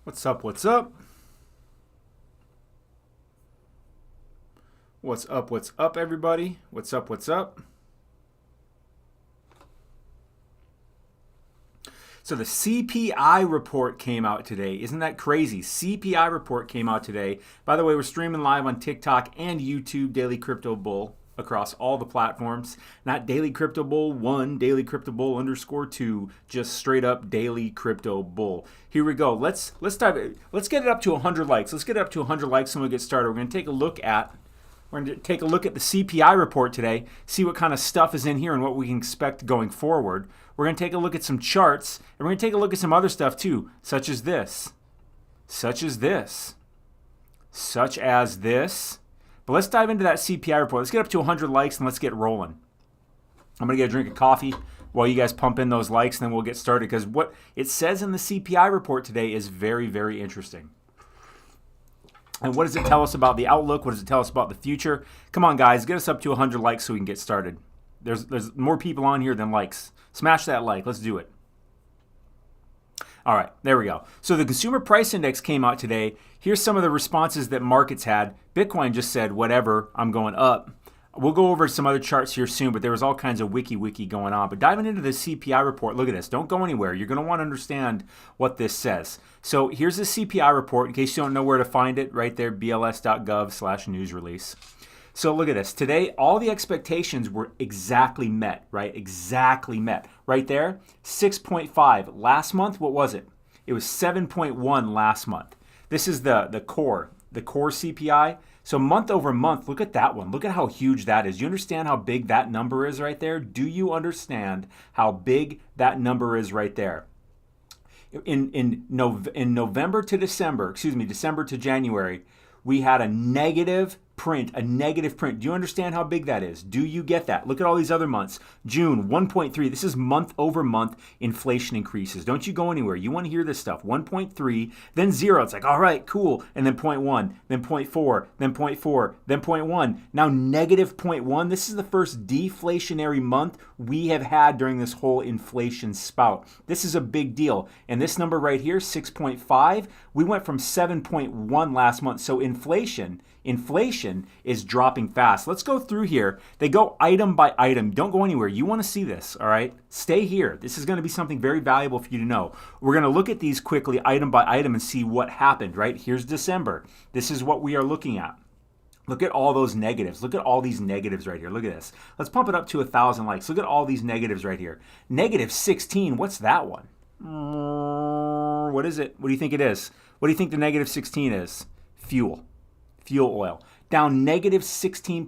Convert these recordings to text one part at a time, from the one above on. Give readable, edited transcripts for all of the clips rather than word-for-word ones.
What's up? What's up? What's up? What's up, everybody? What's up? What's up? So the CPI report came out today. Isn't that crazy? CPI report came out today. By the way, we're streaming live on TikTok and YouTube, Daily Crypto Bull, across all the platforms. Not Daily Crypto Bull 1, Daily Crypto Bull _2, just straight up Daily Crypto Bull. Here we go. Let's dive. Let's get it up to 100 likes. Let's get it up to 100 likes and we'll get started. We're going to take a look at the CPI report today, see what kind of stuff is in here and what we can expect going forward. We're going to take a look at some charts, and we're going to take a look at some other stuff too, such as this. But let's dive into that CPI report. Let's get up to 100 likes and let's get rolling. I'm going to get a drink of coffee while you guys pump in those likes, and then we'll get started, because what it says in the CPI report today is very, very interesting. And what does it tell us about the outlook? What does it tell us about the future? Come on, guys, get us up to 100 likes so we can get started. There's more people on here than likes. Smash that like. Let's do it. All right, there we go. So the Consumer Price Index came out today. Here's some of the responses that markets had. Bitcoin just said, whatever, I'm going up. We'll go over some other charts here soon, but there was all kinds of wiki going on. But diving into the CPI report, look at this. Don't go anywhere. You're going to want to understand what this says. So here's the CPI report. In case you don't know where to find it, right there, bls.gov/news release. So look at this. Today, all the expectations were exactly met, right? Exactly met. Right there, 6.5. Last month, what was it? It was 7.1 last month. This is the core CPI. So month over month, look at that one. Look at how huge that is. You understand how big that number is right there? Do you understand how big that number is right there? In November to December, December to January, we had a negative print. Do you understand how big that is? Do you get that? Look at all these other months. June, 1.3. This is month over month inflation increases. Don't you go anywhere. You want to hear this stuff. 1.3, then 0. It's like, all right, cool. And then 0.1, then 0.4, then 0.4, then 0.1. Now negative 0.1. This is the first deflationary month we have had during this whole inflation spout. This is a big deal. And this number right here, 6.5, we went from 7.1 last month. So inflation is dropping fast. Let's go through here. They go item by item. Don't go anywhere. You want to see this, all right? Stay here. This is going to be something very valuable for you to know. We're going to look at these quickly, item by item, and see what happened, right? Here's December. This is what we are looking at. Look at all those negatives. Look at all these negatives right here. Look at this. Let's pump it up to 1,000 likes. Look at all these negatives right here. Negative 16. What's that one? What is it? What do you think it is? What do you think the negative 16 is? Fuel oil. Down negative 16.6,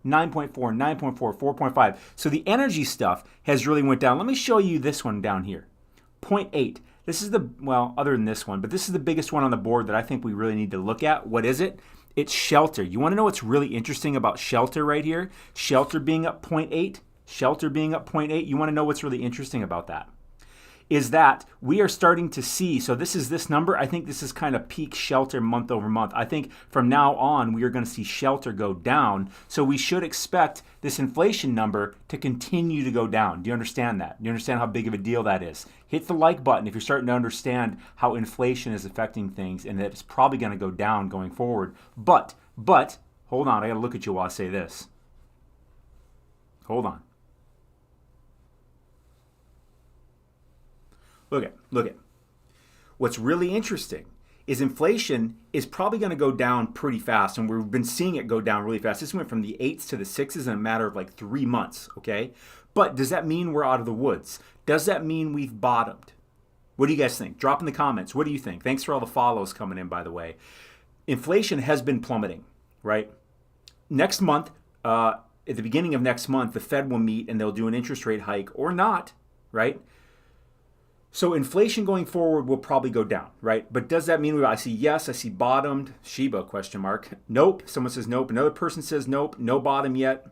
9.4, 9.4, 4.5. So the energy stuff has really went down. Let me show you this one down here. 0.8. This is other than this one, but this is the biggest one on the board that I think we really need to look at. What is it? It's shelter. You want to know what's really interesting about shelter right here? Shelter being up 0.8. You want to know what's really interesting about that? Is that we are starting to see, so this number, I think this is kind of peak shelter month over month. I think from now on, we are going to see shelter go down. So we should expect this inflation number to continue to go down. Do you understand that? Do you understand how big of a deal that is? Hit the like button if you're starting to understand how inflation is affecting things and that it's probably going to go down going forward. But, hold on, I got to look at you while I say this. Hold on. Look at. What's really interesting is inflation is probably going to go down pretty fast, and we've been seeing it go down really fast. This went from the 8s to the 6s in a matter of like 3 months, okay? But does that mean we're out of the woods? Does that mean we've bottomed? What do you guys think? Drop in the comments. What do you think? Thanks for all the follows coming in, by the way. Inflation has been plummeting, right? Next month, at the beginning of next month, the Fed will meet and they'll do an interest rate hike or not, right? So inflation going forward will probably go down, right? But does that mean I see bottomed, Shiba, ? Nope. Someone says nope. Another person says nope, no bottom yet.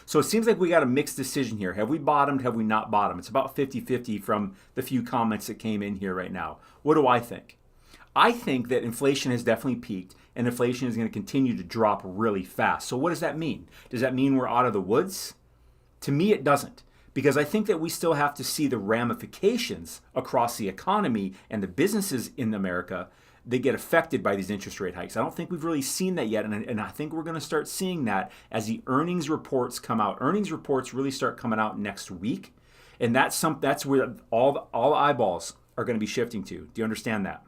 So it seems like we got a mixed decision here. Have we bottomed? Have we not bottomed? It's about 50-50 from the few comments that came in here right now. What do I think? I think that inflation has definitely peaked and inflation is going to continue to drop really fast. So what does that mean? Does that mean we're out of the woods? To me, it doesn't. because I think that we still have to see the ramifications across the economy and the businesses in America that get affected by these interest rate hikes. I don't think we've really seen that yet, and I think we're going to start seeing that as the earnings reports come out. Earnings reports really start coming out next week, and that's where all eyeballs are going to be shifting to. Do you understand that?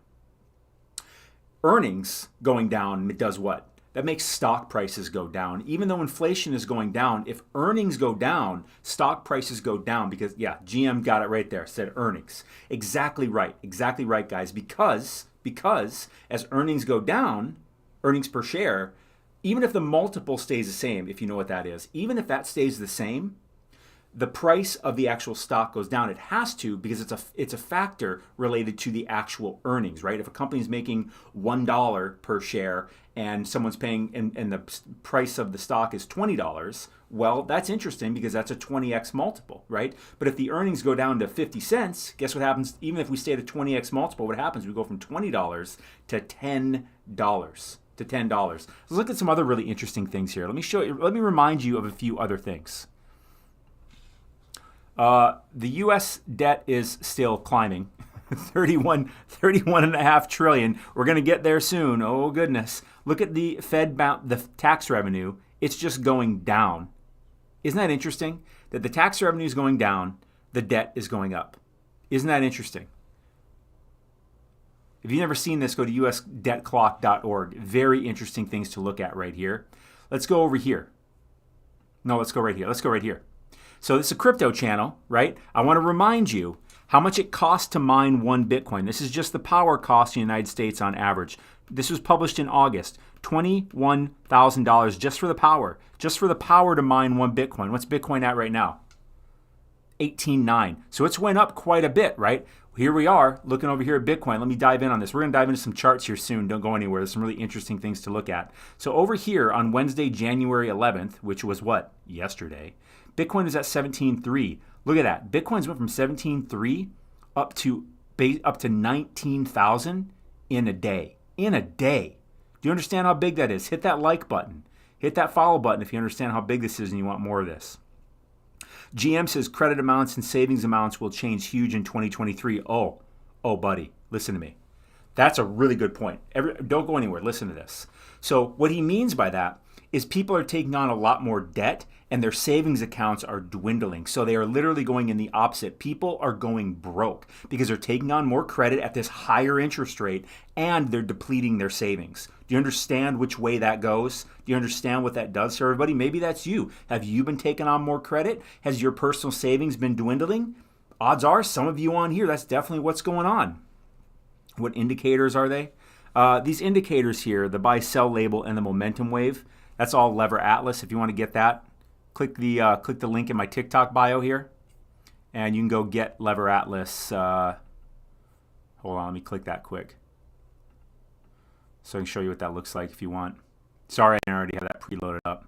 Earnings going down does what? That makes stock prices go down. Even though inflation is going down, if earnings go down, stock prices go down because, yeah, GM got it right there, said earnings. Exactly right, guys, because as earnings go down, earnings per share, even if the multiple stays the same, if you know what that is, even if that stays the same, the price of the actual stock goes down. It has to, because it's a factor related to the actual earnings, right? If a company's making $1 per share and someone's paying and the price of the stock is $20, well, that's interesting because that's a 20x multiple, right? But if the earnings go down to 50 cents, guess what happens? Even if we stay at a 20x multiple, what happens? We go from $20 to $10. Let's look at some other really interesting things here. Let me remind you of a few other things. The U.S. debt is still climbing, 31.5 trillion. We're going to get there soon. Oh goodness! Look at the the tax revenue. It's just going down. Isn't that interesting? That the tax revenue is going down, the debt is going up. Isn't that interesting? If you've never seen this, go to usdebtclock.org. Very interesting things to look at right here. Let's go over here. No, let's go right here. Let's go right here. So this is a crypto channel, right? I want to remind you how much it costs to mine one Bitcoin. This is just the power cost in the United States on average. This was published in August. $21,000 just for the power. Just for the power to mine one Bitcoin. What's Bitcoin at right now? 18.9. So it's went up quite a bit, right? Here we are looking over here at Bitcoin. Let me dive in on this. We're going to dive into some charts here soon. Don't go anywhere. There's some really interesting things to look at. So over here on Wednesday, January 11th, which was what? Yesterday. Bitcoin is at 17.3. Look at that. Bitcoin's went from 17.3 up to 19,000 in a day. In a day. Do you understand how big that is? Hit that like button. Hit that follow button if you understand how big this is and you want more of this. GM says credit amounts and savings amounts will change huge in 2023. Oh, buddy, listen to me. That's a really good point. Don't go anywhere. Listen to this. So what he means by that is people are taking on a lot more debt and their savings accounts are dwindling. So they are literally going in the opposite. People are going broke because they're taking on more credit at this higher interest rate and they're depleting their savings. Do you understand which way that goes? Do you understand what that does to everybody? Maybe that's you. Have you been taking on more credit? Has your personal savings been dwindling? Odds are some of you on here, that's definitely what's going on. What indicators are they? These indicators here, the buy-sell label and the momentum wave, that's all Lever Atlas. If you want to get that, click the link in my TikTok bio here, and you can go get Lever Atlas. Hold on, let me click that quick, so I can show you what that looks like if you want. Sorry, I already have that preloaded up.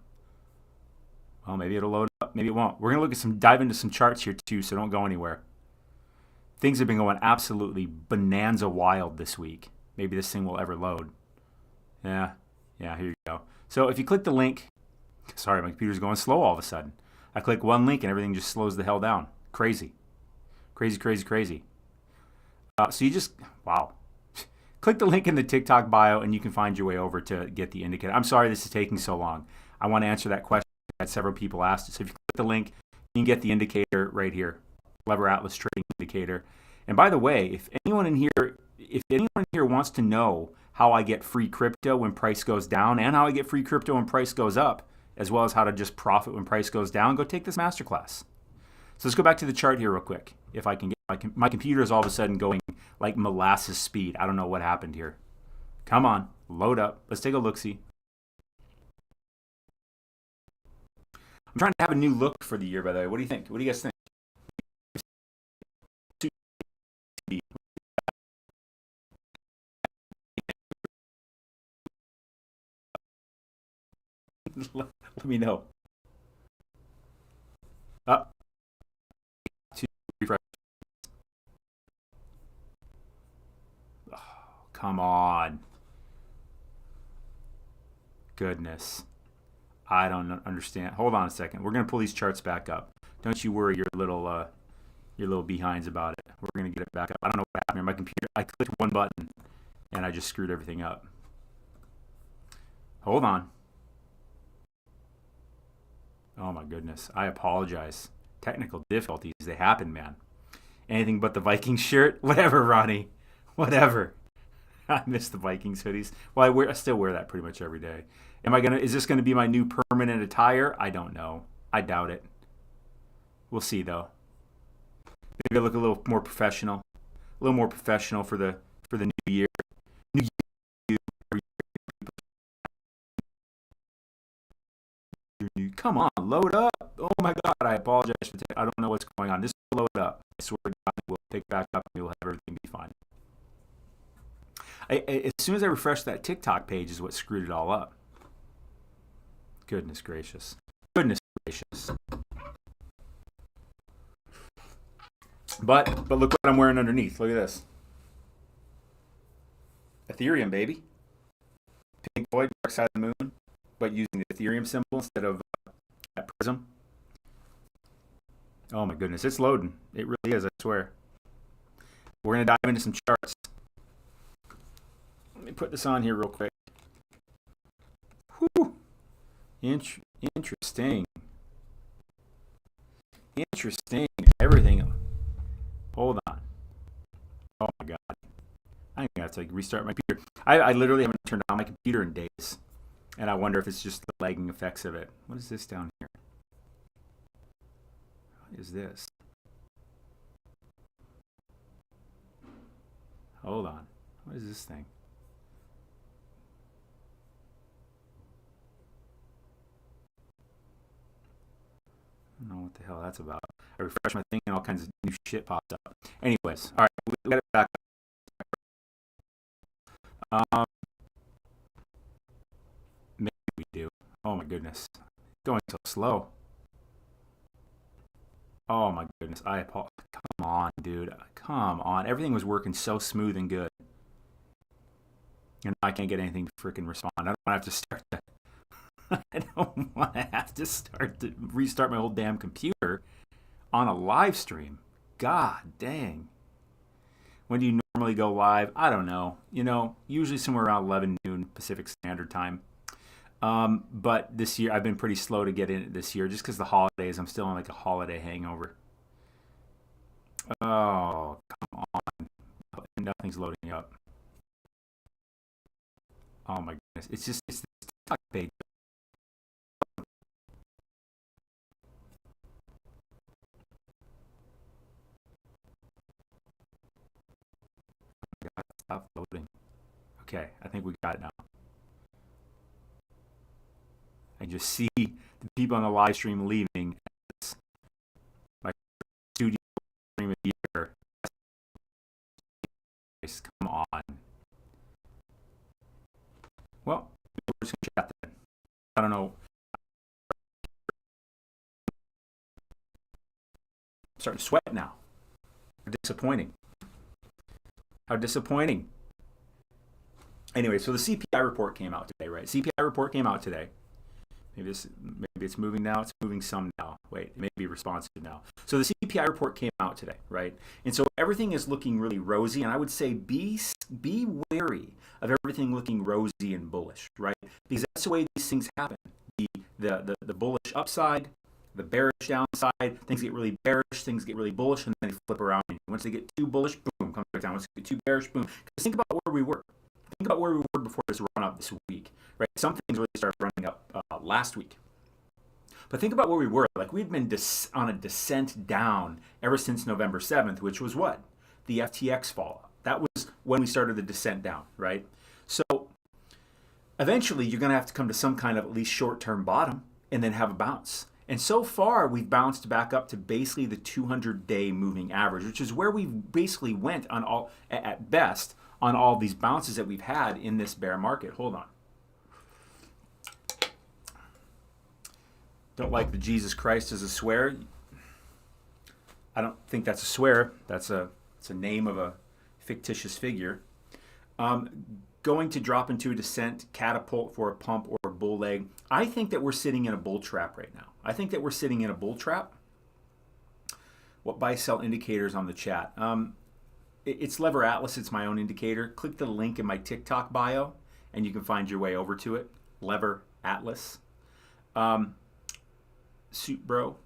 Well, maybe it'll load up, maybe it won't. We're gonna dive into some charts here too, so don't go anywhere. Things have been going absolutely bonanza wild this week. Maybe this thing will ever load. Yeah, here you go. So if you click the link, sorry, my computer's going slow all of a sudden. I click one link and everything just slows the hell down. Crazy. So you just, wow. Click the link in the TikTok bio and you can find your way over to get the indicator. I'm sorry this is taking so long. I want to answer that question that several people asked. So if you click the link, you can get the indicator right here. Lever Atlas Trading Indicator. And by the way, if anyone in here wants to know how I get free crypto when price goes down and how I get free crypto when price goes up, as well as how to just profit when price goes down, go take this masterclass. So let's go back to the chart here real quick. If I can get my computer is all of a sudden going like molasses speed. I don't know what happened here. Come on, load up. Let's take a look-see. I'm trying to have a new look for the year, by the way. What do you think? What do you guys think? Let me know. Up. Two, refresh. Oh, come on. Goodness. I don't understand. Hold on a second. We're going to pull these charts back up. Don't you worry your little behinds about it. We're going to get it back up. I don't know what happened here. My computer, I clicked one button and I just screwed everything up. Hold on. Oh my goodness. I apologize. Technical difficulties, they happen, man. Anything but the Vikings shirt? Whatever, Ronnie. Whatever. I miss the Vikings hoodies. Well, I still wear that pretty much every day. Is this gonna be my new permanent attire? I don't know. I doubt it. We'll see though. Maybe I look a little more professional. A little more professional for the new year. New year. Come on, load up. Oh my God, I apologize for I don't know what's going on. Just load up. I swear to God, we'll pick back up and we'll have everything be fine. As soon as I refreshed that TikTok page is what screwed it all up. Goodness gracious. Goodness gracious. But look what I'm wearing underneath. Look at this. Ethereum, baby. Pink Floyd, Dark Side of the Moon, but using the Ethereum symbol instead of that prism. Oh my goodness, it's loading. It really is, I swear. We're going to dive into some charts. Let me put this on here real quick. Whew. Interesting. Interesting. Everything. Hold on. Oh my God. I'm going to have to restart my computer. I literally haven't turned on my computer in days. And I wonder if it's just the lagging effects of it. What is this down here? What is this? Hold on. What is this thing? I don't know what the hell that's about. I refresh my thing and all kinds of new shit popped up. Anyways, all right, we got it back up. Maybe we do. Oh my goodness. Going so slow. Oh my goodness. Come on, dude. Come on. Everything was working so smooth and good. And I can't get anything to freaking respond. I don't want to have to start to I don't want to have to restart my whole damn computer on a live stream. God dang. When do you normally go live? I don't know. Usually somewhere around 11 noon Pacific Standard Time. But this year, I've been pretty slow to get in it this year just because the holidays. I'm still on like a holiday hangover. Oh, come on. Nothing's loading up. Oh my goodness. It's this TikTok page. God, stop loading. Okay, I think we got it now. I just see the people on the live stream leaving. It's my studio stream of the year. Come on. Well, we're just going to chat then. I don't know. I'm starting to sweat now. Disappointing. How disappointing. Anyway, so the CPI report came out today, right? CPI report came out today. Maybe it's moving now. It's moving some now. Wait, it may be responsive now. So the CPI report came out today, right? And so everything is looking really rosy. And I would say be wary of everything looking rosy and bullish, right? Because that's the way these things happen. The bullish upside, the bearish downside. Things get really bearish. Things get really bullish, and then they flip around. Once they get too bullish, boom, comes back down. Once they get too bearish, boom. Because think about where we were. Think about where we were before this run up this week, right? Some things really started running up last week. But think about where we were. Like we'd been on a descent down ever since November 7th, which was what? The FTX fallout. That was when we started the descent down, right? So eventually you're going to have to come to some kind of at least short-term bottom and then have a bounce. And so far we've bounced back up to basically the 200-day moving average, which is where we basically went on all, at best, on all these bounces that we've had in this bear market. Hold on. Don't like the Jesus Christ as a swear. I don't think that's a swear. It's a name of a fictitious figure. Going to drop into a descent, catapult for a pump or bull leg. I think that we're sitting in a bull trap right now. I think that we're sitting in a bull trap. What buy sell indicators on the chat? It's Lever Atlas. It's my own indicator. Click the link in my TikTok bio, and you can find your way over to it. Lever Atlas. Suit bro.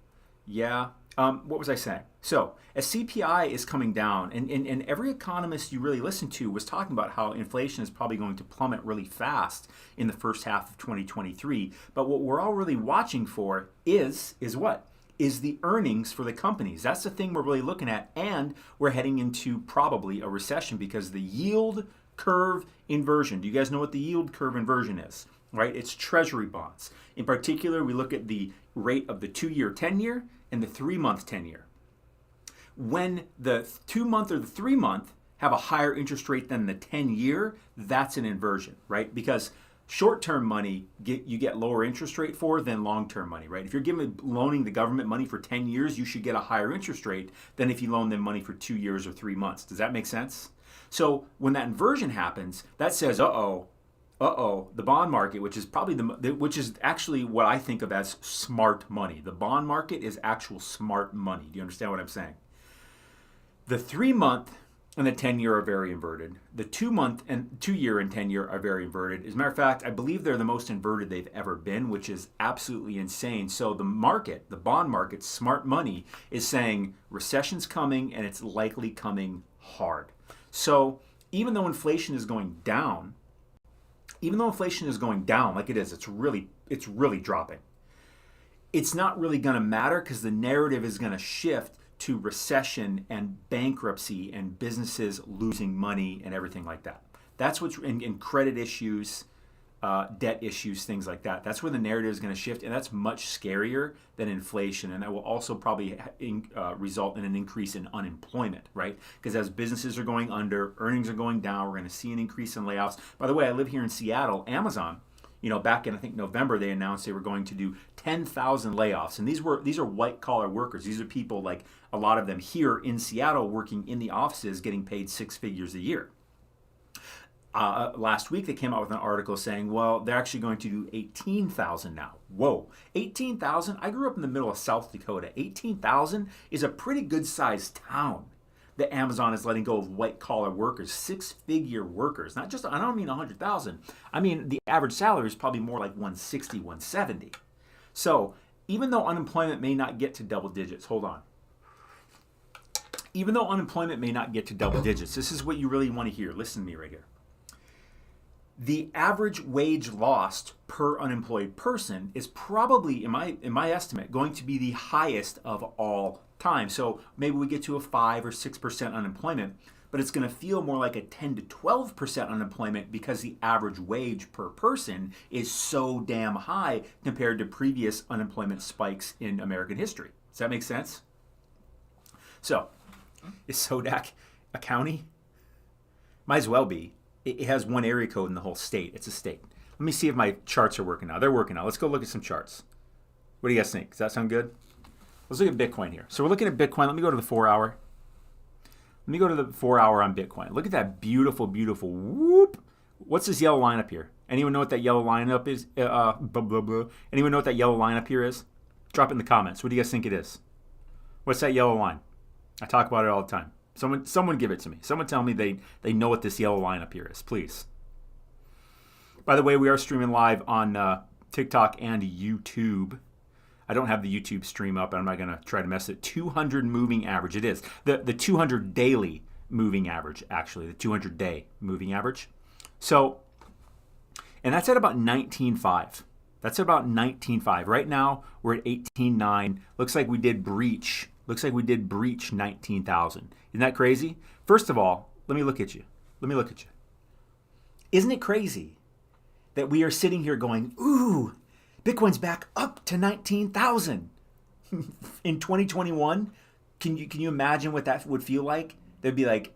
Yeah. What was I saying? So as CPI is coming down, and every economist you really listen to was talking about how inflation is probably going to plummet really fast in the first half of 2023. But what we're all really watching for is what? Is the earnings for the companies. That's the thing we're really looking at, and we're heading into probably a recession because the yield curve inversion. Do you guys know what the yield curve inversion is? Right? It's treasury bonds. In particular, we look at the rate of the 2-year 10-year and the 3-month 10-year. When the 2-month or the 3-month have a higher interest rate than the 10-year, that's an inversion, right? Because short-term money you get lower interest rate for than long-term money, right? If you're loaning the government money for 10 years, you should get a higher interest rate than if you loan them money for 2 years or 3 months. Does that make sense? So when that inversion happens, that says, the bond market, which is probably which is actually what I think of as smart money. The bond market is actual smart money. Do you understand what I'm saying? The 3-month and the 10-year are very inverted. The 2-month and 2-year and 10-year are very inverted. As a matter of fact, I believe they're the most inverted they've ever been, which is absolutely insane. So the market, the bond market, smart money, is saying recession's coming and it's likely coming hard. So even though inflation is going down like it is, it's really dropping. It's not really going to matter because the narrative is going to shift to recession and bankruptcy and businesses losing money and everything like that. That's what's in credit issues, debt issues, things like that. That's where the narrative is going to shift, and that's much scarier than inflation. And that will also probably result in an increase in unemployment, right? Because as businesses are going under, earnings are going down, we're going to see an increase in layoffs. By the way, I live here in Seattle. Amazon, back in I think November, they announced they were going to do 10,000 layoffs, and these are white collar workers. These are people like a lot of them here in Seattle working in the offices, getting paid 6 figures a year. Last week they came out with an article saying, well, they're actually going to do 18,000 now. Whoa, 18,000? I grew up in the middle of South Dakota. 18,000 is a pretty good sized town that Amazon is letting go of white collar workers, 6-figure workers. Not just, I don't mean 100,000. I mean, the average salary is probably more like 160, 170. So even though unemployment may not get to double digits, hold on. Even though unemployment may not get to double digits, this is what you really want to hear. Listen to me right here. The average wage lost per unemployed person is probably, in my estimate, going to be the highest of all time. So maybe we get to a 5 or 6% unemployment, but it's going to feel more like a 10 to 12% unemployment because the average wage per person is so damn high compared to previous unemployment spikes in American history. Does that make sense? So, is Sodak a county? Might as well be. It has one area code in the whole state. It's a state. Let me see if my charts are working now. They're working now. Let's go look at some charts. What do you guys think? Does that sound good? Let's look at Bitcoin here. So we're looking at Bitcoin. Let me go to the 4-hour. Let me go to the 4-hour on Bitcoin. Look at that beautiful, beautiful whoop. What's this yellow line up here? Anyone know what that yellow line up is? Blah, blah, blah. Anyone know what that yellow line up here is? Drop it in the comments. What do you guys think it is? What's that yellow line? I talk about it all the time. Someone give it to me. Someone tell me they know what this yellow line up here is, please. By the way, we are streaming live on TikTok and YouTube. I don't have the YouTube stream up, and I'm not going to try to mess it. 200 moving average. It is. The 200 daily moving average, actually. The 200-day moving average. So, and that's at about 19.5. That's at about 19.5. Right now, we're at 18.9. Looks like we did breach 19,000. Isn't that crazy? First of all, let me look at you. Isn't it crazy that we are sitting here going, ooh, Bitcoin's back up to 19,000 in 2021? Can you imagine what that would feel like? They'd be like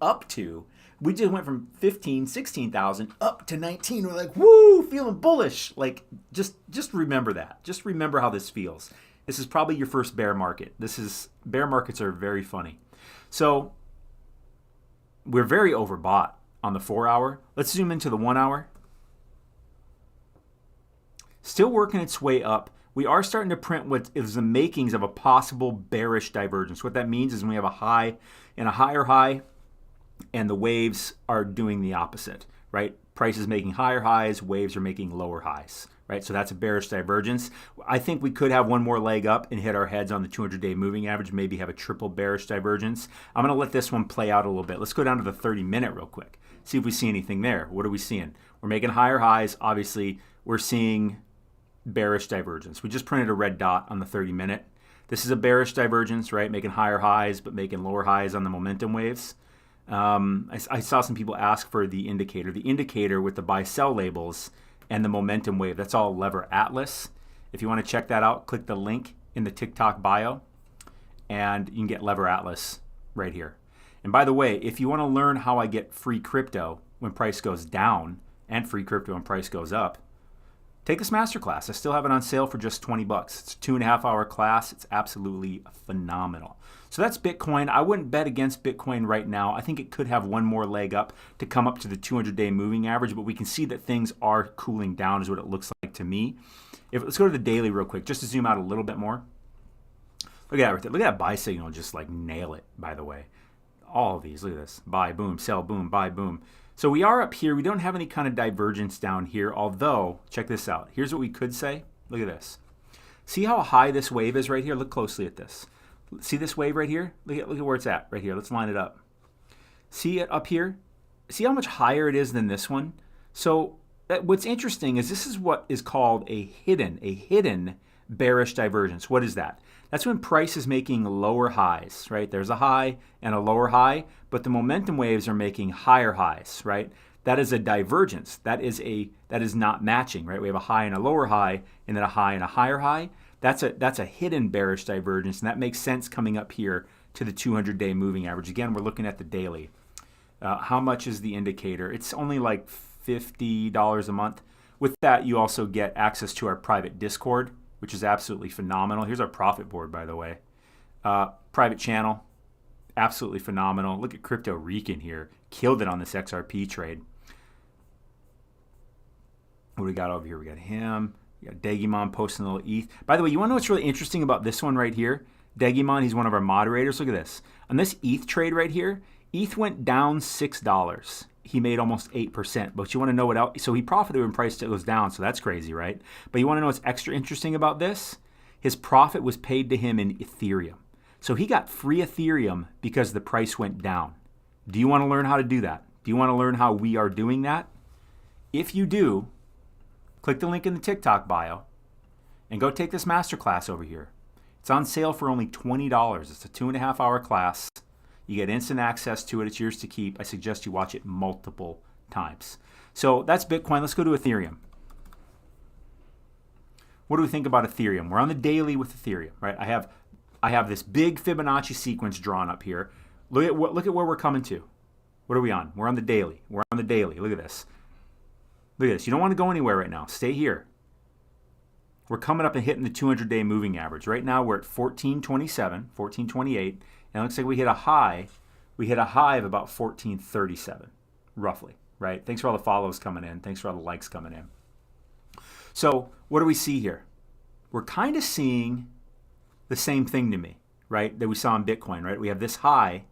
up to. We just went from 15, 16,000 up to 19. We're like, woo, feeling bullish. Like, just remember that. Just remember how this feels. This is probably your first bear market. Bear markets are very funny. So we're very overbought on the 4-hour. Let's zoom into the 1-hour. Still working its way up. We are starting to print what is the makings of a possible bearish divergence. What that means is when we have a high and a higher high, and the waves are doing the opposite, right? Price is making higher highs, waves are making lower highs, right? So that's a bearish divergence. I think we could have one more leg up and hit our heads on the 200-day moving average, maybe have a triple bearish divergence. I'm going to let this one play out a little bit. Let's go down to the 30-minute real quick, see if we see anything there. What are we seeing? We're making higher highs. Obviously, we're seeing bearish divergence. We just printed a red dot on the 30-minute. This is a bearish divergence, right? Making higher highs, but making lower highs on the momentum waves. I saw some people ask for the indicator. The indicator with the buy-sell labels and the momentum wave, that's all Lever Atlas. If you want to check that out, click the link in the TikTok bio, and you can get Lever Atlas right here. And by the way, if you want to learn how I get free crypto when price goes down and free crypto when price goes up, take this masterclass. I still have it on sale for just $20. It's a 2.5-hour class. It's absolutely phenomenal. So that's Bitcoin. I wouldn't bet against Bitcoin right now. I think it could have one more leg up to come up to the 200-day moving average, but we can see that things are cooling down is what it looks like to me. Let's go to the daily real quick, just to zoom out a little bit more. Look at that. Look at that buy signal. Just like nail it, by the way. All of these. Look at this. Buy, boom, sell, boom, buy, boom. So we are up here. We don't have any kind of divergence down here, although, check this out. Here's what we could say. Look at this. See how high this wave is right here? Look closely at this. See this wave right here? Look at where it's at right here. Let's line it up. See it up here? See how much higher it is than this one? So what's interesting is this is what is called a hidden bearish divergence. What is that? That's when price is making lower highs, right? There's a high and a lower high, but the momentum waves are making higher highs, right? That is a divergence. That is not matching, right? We have a high and a lower high, and then a high and a higher high. That's a hidden bearish divergence, and that makes sense coming up here to the 200-day moving average. Again, we're looking at the daily. How much is the indicator? It's only like $50 a month. With that, you also get access to our private Discord, which is absolutely phenomenal. Here's our profit board, by the way. Private channel, absolutely phenomenal. Look at Crypto Rican here. Killed it on this XRP trade. What do we got over here? We got him. We got Degimon posting a little ETH. By the way, you want to know what's really interesting about this one right here? Degimon, he's one of our moderators. Look at this. On this ETH trade right here, ETH went down $6. He made almost 8%. But you want to know what else? So he profited when price goes down, so that's crazy, right? But you want to know what's extra interesting about this? His profit was paid to him in Ethereum. So he got free Ethereum because the price went down. Do you want to learn how to do that? Do you want to learn how we are doing that? If you do, click the link in the TikTok bio and go take this masterclass over here. It's on sale for only $20. It's a 2.5-hour class. You get instant access to it. It's yours to keep. I suggest you watch it multiple times. So that's Bitcoin. Let's go to Ethereum. What do we think about Ethereum? We're on the daily with Ethereum, right? I have this big Fibonacci sequence drawn up here. Look at where we're coming to. What are we on? We're on the daily. We're on the daily. Look at this. Look at this. You don't want to go anywhere right now. Stay here. We're coming up and hitting the 200-day moving average. Right now we're at 1427, 1428, and it looks like we hit a high. We hit a high of about 1437, roughly, right? Thanks for all the follows coming in. Thanks for all the likes coming in. So what do we see here? We're kind of seeing the same thing to me, right, that we saw in Bitcoin, right? We have this high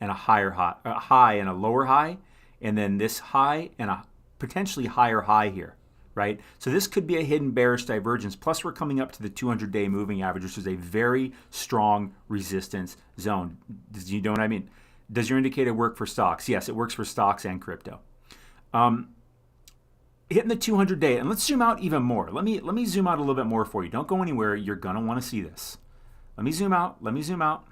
and a high and a lower high, and then this high and a potentially higher high here, right? So this could be a hidden bearish divergence. Plus, we're coming up to the 200-day moving average, which is a very strong resistance zone. Do you know what I mean? Does your indicator work for stocks? Yes, it works for stocks and crypto. Hitting the 200-day, and let's zoom out even more. Let me zoom out a little bit more for you. Don't go anywhere. You're gonna want to see this. Let me zoom out. Let me zoom out.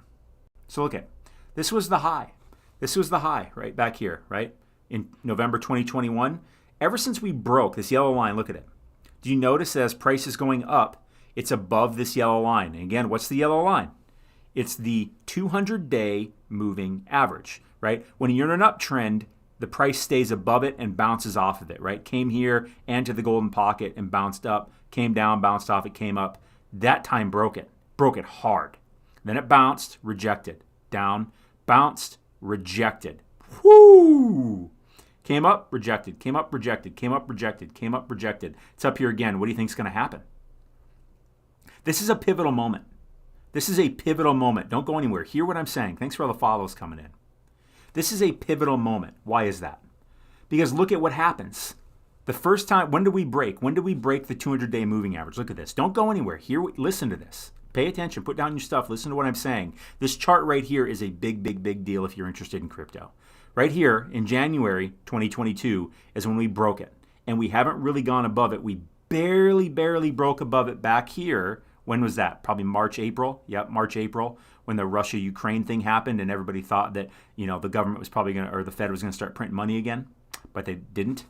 So look at this was the high. This was the high right back here, right in November 2021. Ever since we broke this yellow line, look at it. Do you notice that as price is going up, it's above this yellow line? And again, what's the yellow line? It's the 200-day moving average, right? When you're in an uptrend, the price stays above it and bounces off of it, right? Came here and to the golden pocket and bounced up, came down, bounced off, it came up. That time broke it hard. Then it bounced, rejected, down, bounced, rejected. Whoo! Came up, rejected, came up, rejected, came up, rejected, came up, rejected. It's up here again. What do you think is going to happen? This is a pivotal moment. This is a pivotal moment. Don't go anywhere. Hear what I'm saying. Thanks for all the follows coming in. This is a pivotal moment. Why is that? Because look at what happens. The first time, when do we break? When do we break the 200-day moving average? Look at this. Don't go anywhere. Listen to this. Pay attention. Put down your stuff. Listen to what I'm saying. This chart right here is a big, big, big deal if you're interested in crypto. Right here in January 2022 is when we broke it. And we haven't really gone above it. We barely broke above it back here. When was that? Probably March, April. Yep, March, April, when the Russia-Ukraine thing happened and everybody thought that, the government was probably going to, or the Fed was going to start printing money again, but they didn't.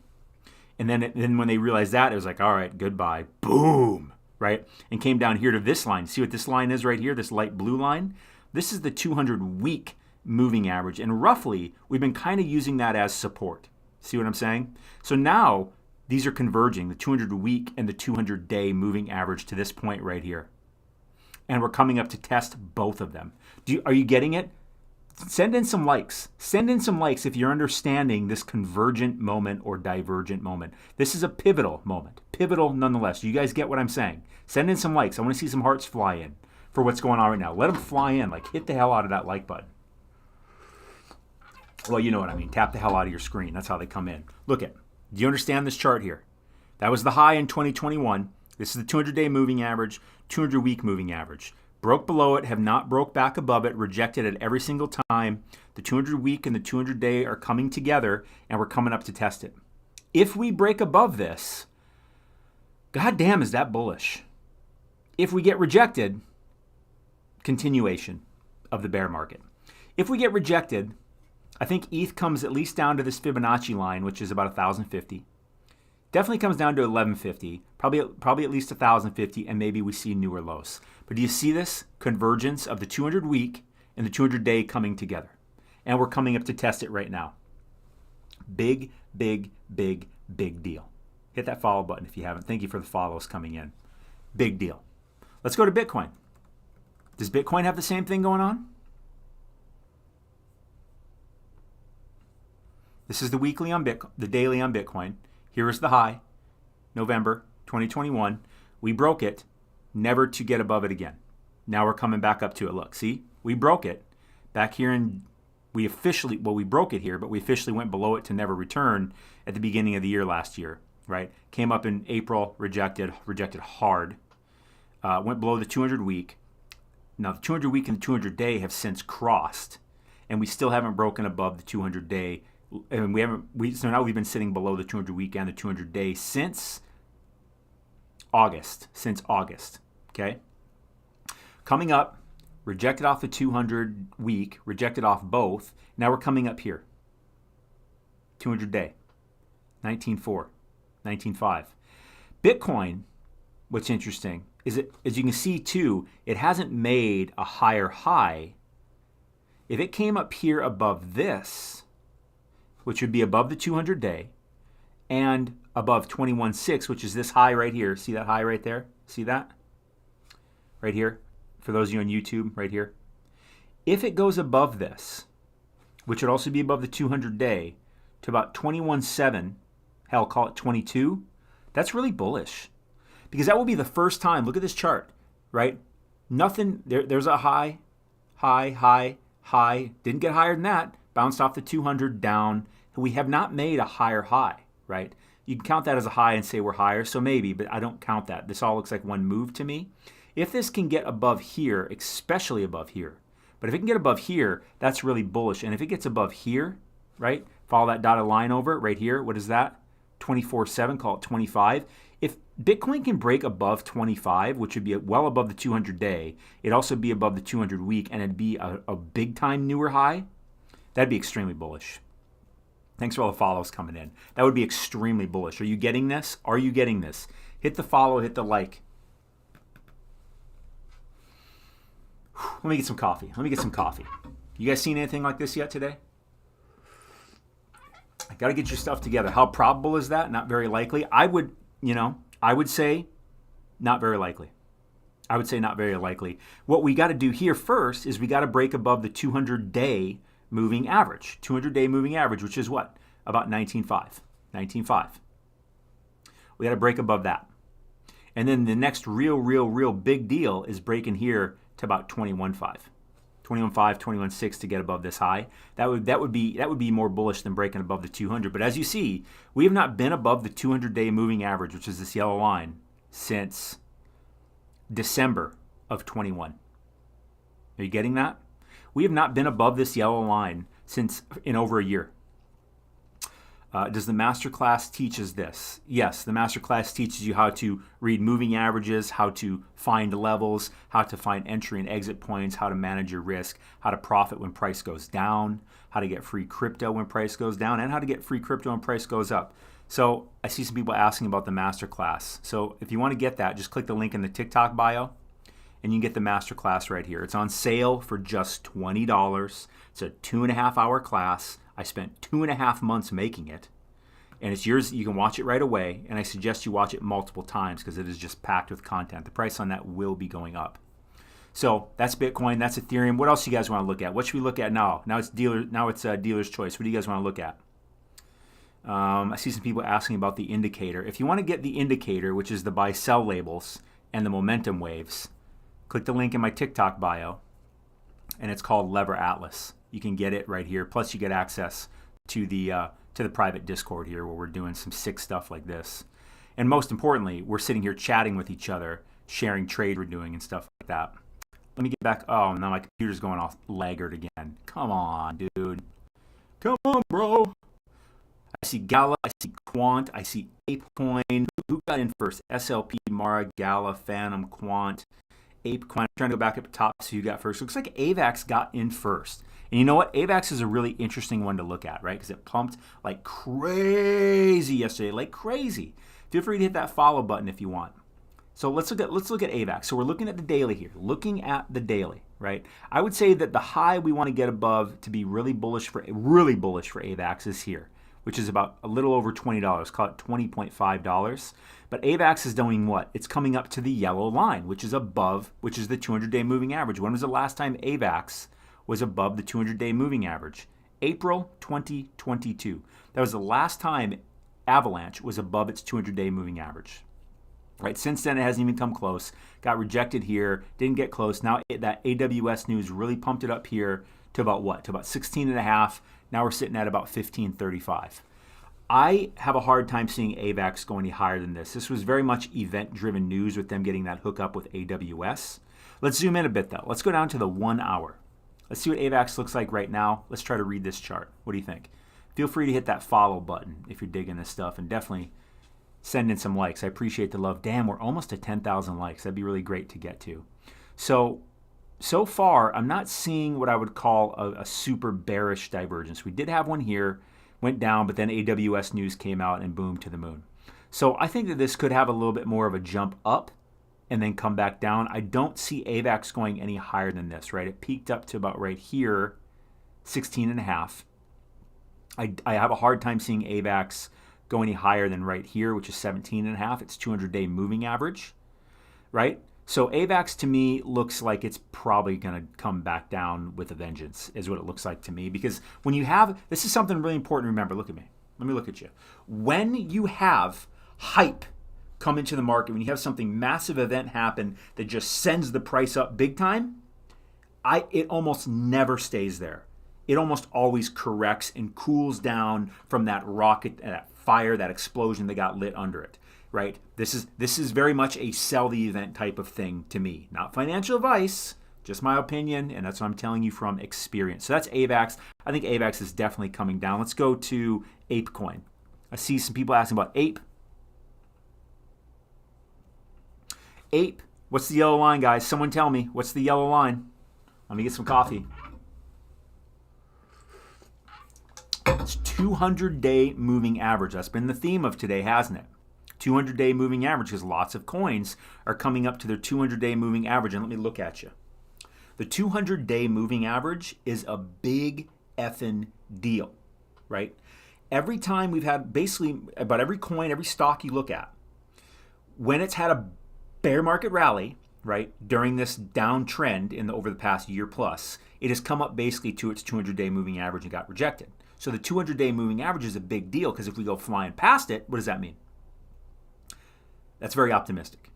And then when they realized that, it was like, all right, goodbye. Boom, right? And came down here to this line. See what this line is right here, this light blue line? This is the 200-week moving average. And roughly, we've been kind of using that as support. See what I'm saying? So now, these are converging, the 200-week and the 200-day moving average to this point right here. And we're coming up to test both of them. Are you getting it? Send in some likes. Send in some likes if you're understanding this convergent moment or divergent moment. This is a pivotal moment. Pivotal nonetheless. You guys get what I'm saying? Send in some likes. I want to see some hearts fly in for what's going on right now. Let them fly in. Like, hit the hell out of that like button. Well, you know what I mean. Tap the hell out of your screen. That's how they come in. Look at. Do you understand this chart here? That was the high in 2021. This is the 200-day moving average, 200-week moving average. Broke below it, have not broke back above it, rejected it every single time. The 200-week and the 200-day are coming together, and we're coming up to test it. If we break above this, goddamn, is that bullish. If we get rejected, continuation of the bear market. If we get rejected, I think ETH comes at least down to this Fibonacci line, which is about 1,050. Definitely comes down to 1,150, probably at least 1,050, and maybe we see newer lows. But do you see this convergence of the 200-week and the 200-day coming together? And we're coming up to test it right now. Big, big, big, big deal. Hit that follow button if you haven't. Thank you for the follows coming in. Big deal. Let's go to Bitcoin. Does Bitcoin have the same thing going on? This is the weekly on Bitcoin, the daily on Bitcoin. Here is the high, November 2021. We broke it, never to get above it again. Now we're coming back up to it. Look, see, we broke it back here, and we broke it here, but we officially went below it to never return at the beginning of the year last year, right? Came up in April, rejected hard, went below the 200-week. Now the 200-week and the 200-day have since crossed, and we still haven't broken above the 200-day. And so now we've been sitting below the 200-week and the 200-day since August. Okay? Coming up, rejected off the 200-week, rejected off both. Now we're coming up here. 200-day, 19.4, 19.5. Bitcoin, what's interesting, is it, as you can see too, it hasn't made a higher high. If it came up here above this, which would be above the 200-day, and above 21.6, which is this high right here. See that high right there? See that? Right here. For those of you on YouTube, right here. If it goes above this, which would also be above the 200-day, to about 21.7, hell, call it 22, that's really bullish. Because that will be the first time, look at this chart, right? Nothing, there's a high, didn't get higher than that, bounced off the 200 down. We have not made a higher high, right? You can count that as a high and say we're higher, so maybe, but I don't count that. This all looks like one move to me. If this can get above here, especially above here, but if it can get above here, that's really bullish. And if it gets above here, right, follow that dotted line over it right here, what is that? 24.7, call it 25. If Bitcoin can break above 25, which would be well above the 200-day, it'd also be above the 200-week, and it'd be a big-time newer high, that'd be extremely bullish. Thanks for all the follows coming in. That would be extremely bullish. Are you getting this? Are you getting this? Hit the follow, hit the like. Let me get some coffee. You guys seen anything like this yet today? I got to get your stuff together. How probable is that? Not very likely. I would say not very likely. What we got to do here first is we got to break above the 200-day moving average. 200-day moving average, which is what? about 19.5. 19.5. We got to break above that. And then the next real big deal is breaking here to about 21.5. 21.5, 21.6 to get above this high. That would be more bullish than breaking above the 200. But as you see, we have not been above the 200-day moving average, which is this yellow line, since December of 21. Are you getting that? We have not been above this yellow line since in over a year. Does the Masterclass teaches this? Yes, the Masterclass teaches you how to read moving averages, how to find levels, how to find entry and exit points, how to manage your risk, how to profit when price goes down, how to get free crypto when price goes down, and how to get free crypto when price goes up. So I see some people asking about the Masterclass. So if you want to get that, just click the link in the TikTok bio, and you can get the Masterclass right here. It's on sale for just $20. It's a 2.5-hour class. I spent 2.5 months making it, and it's yours. You can watch it right away, and I suggest you watch it multiple times because it is just packed with content. The price on that will be going up. So that's Bitcoin. That's Ethereum. What else do you guys want to look at? What should we look at now? Now it's dealer's choice. What do you guys want to look at? I see some people asking about the indicator. If you want to get the indicator, which is the buy-sell labels and the momentum waves, click the link in my TikTok bio, and it's called Lever Atlas. You can get it right here. Plus, you get access to the private Discord here, where we're doing some sick stuff like this. And most importantly, we're sitting here chatting with each other, sharing trade we're doing and stuff like that. Let me get back. Oh, now my computer's going off laggard again. Come on, dude. Come on, bro. I see Gala, I see Quant, I see ApeCoin. Who got in first? SLP, Mara, Gala, Phantom, Quant, ApeCoin. I'm trying to go back up top to see who got first. Looks like AVAX got in first. And you know what? AVAX is a really interesting one to look at, right? Because it pumped like crazy yesterday, like crazy. Feel free to hit that follow button if you want. So let's look at AVAX. So we're looking at the daily here. Looking at the daily, right? I would say that the high we want to get above to be really bullish for AVAX is here, which is about a little over $20. Call it $20.5. But AVAX is doing what? It's coming up to the yellow line, which is the 200-day moving average. When was the last time AVAX was above the 200-day moving average? April 2022. That was the last time Avalanche was above its 200-day moving average. Right? Since then, it hasn't even come close. Got rejected here. Didn't get close. Now that AWS news really pumped it up here to about what? To about 16.5. Now we're sitting at about 15.35. I have a hard time seeing AVAX go any higher than this. This was very much event-driven news with them getting that hookup with AWS. Let's zoom in a bit, though. Let's go down to the 1 hour. Let's see what AVAX looks like right now. Let's try to read this chart. What do you think? Feel free to hit that follow button if you're digging this stuff, and definitely send in some likes. I appreciate the love. Damn, we're almost at 10,000 likes. That'd be really great to get to. So far, I'm not seeing what I would call a super bearish divergence. We did have one here, went down, but then AWS news came out and boom, to the moon. So I think that this could have a little bit more of a jump up and then come back down. I don't see AVAX going any higher than this, right? It peaked up to about right here, 16.5. I have a hard time seeing AVAX go any higher than right here, which is 17.5. It's 200-day moving average, right? So AVAX to me looks like it's probably going to come back down with a vengeance, is what it looks like to me. Because when you have, this is something really important to remember. Look at me. Let me look at you. When you have hype come into the market, when you have something massive event happen that just sends the price up big time, it almost never stays there. It almost always corrects and cools down from that rocket, that fire, that explosion that got lit under it, right? This is very much a sell the event type of thing to me. Not financial advice, just my opinion, and that's what I'm telling you from experience. So that's AVAX. I think AVAX is definitely coming down. Let's go to ApeCoin. I see some people asking about Ape. Ape, what's the yellow line, guys? Someone tell me, what's the yellow line? Let me get some coffee. It's 200-day moving average. That's been the theme of today, hasn't it? 200-day moving average, because lots of coins are coming up to their 200-day moving average. And let me look at you. The 200-day moving average is a big effing deal, right? Every time we've had, basically, about every coin, every stock you look at, when it's had a bear market rally, right, during this downtrend over the past year plus, it has come up basically to its 200-day moving average and got rejected. So the 200-day moving average is a big deal because if we go flying past it, what does that mean? That's very optimistic.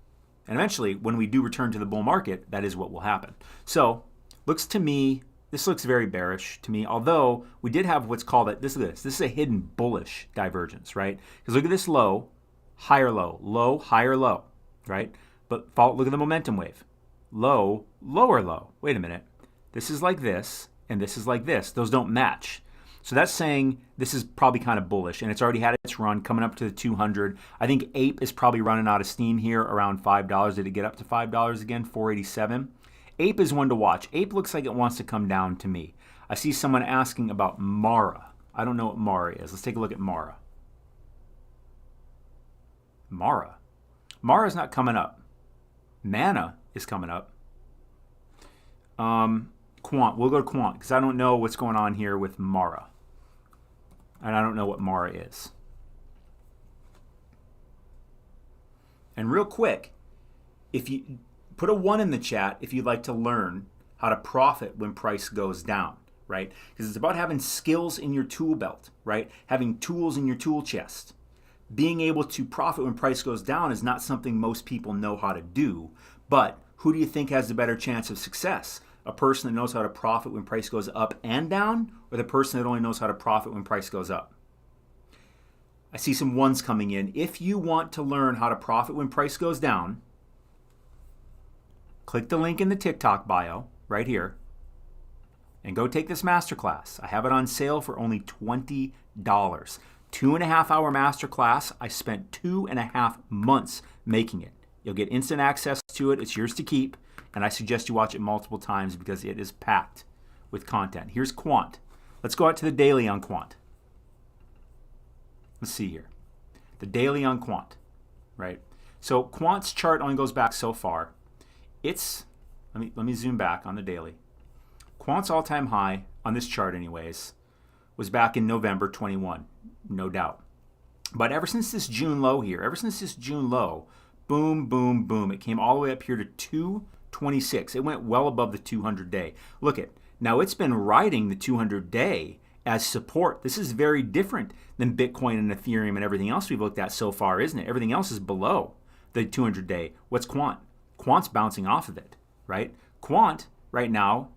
And eventually, when we do return to the bull market, that is what will happen. So, looks to me, this looks very bearish to me, although we did have what's called, this is a hidden bullish divergence, right? Because look at this low, higher low, higher low, right? But look at the momentum wave. Low, lower low. Wait a minute. This is like this, and this is like this. Those don't match. So that's saying this is probably kind of bullish, and it's already had its run coming up to the 200. I think Ape is probably running out of steam here around $5. Did it get up to $5 again? $4.87. Ape is one to watch. Ape looks like it wants to come down to me. I see someone asking about Mara. I don't know what Mara is. Let's take a look at Mara. Mara is not coming up. Mana is coming up. Quant. We'll go to Quant because I don't know what's going on here with Mara. And I don't know what Mara is. And real quick, if you put a 1 in the chat if you'd like to learn how to profit when price goes down, right? Because it's about having skills in your tool belt, right? Having tools in your tool chest. Being able to profit when price goes down is not something most people know how to do. But who do you think has the better chance of success? A person that knows how to profit when price goes up and down, or the person that only knows how to profit when price goes up? I see some 1s coming in. If you want to learn how to profit when price goes down, click the link in the TikTok bio right here and go take this masterclass. I have it on sale for only $20. 2.5-hour masterclass. I spent 2.5 months making it. You'll get instant access to it. It's yours to keep. And I suggest you watch it multiple times because it is packed with content. Here's Quant. Let's go out to the daily on Quant. Let's see here. The daily on Quant, right? So Quant's chart only goes back so far. It's, let me zoom back on the daily. Quant's all-time high on this chart anyways was back in November 21, no doubt. But ever since this June low here, boom, boom, boom, it came all the way up here to 226. It went well above the 200-day. Look at, now it's been riding the 200-day as support. This is very different than Bitcoin and Ethereum and everything else we've looked at so far, isn't it? Everything else is below the 200-day. What's Quant? Quant's bouncing off of it, right? Quant, right now,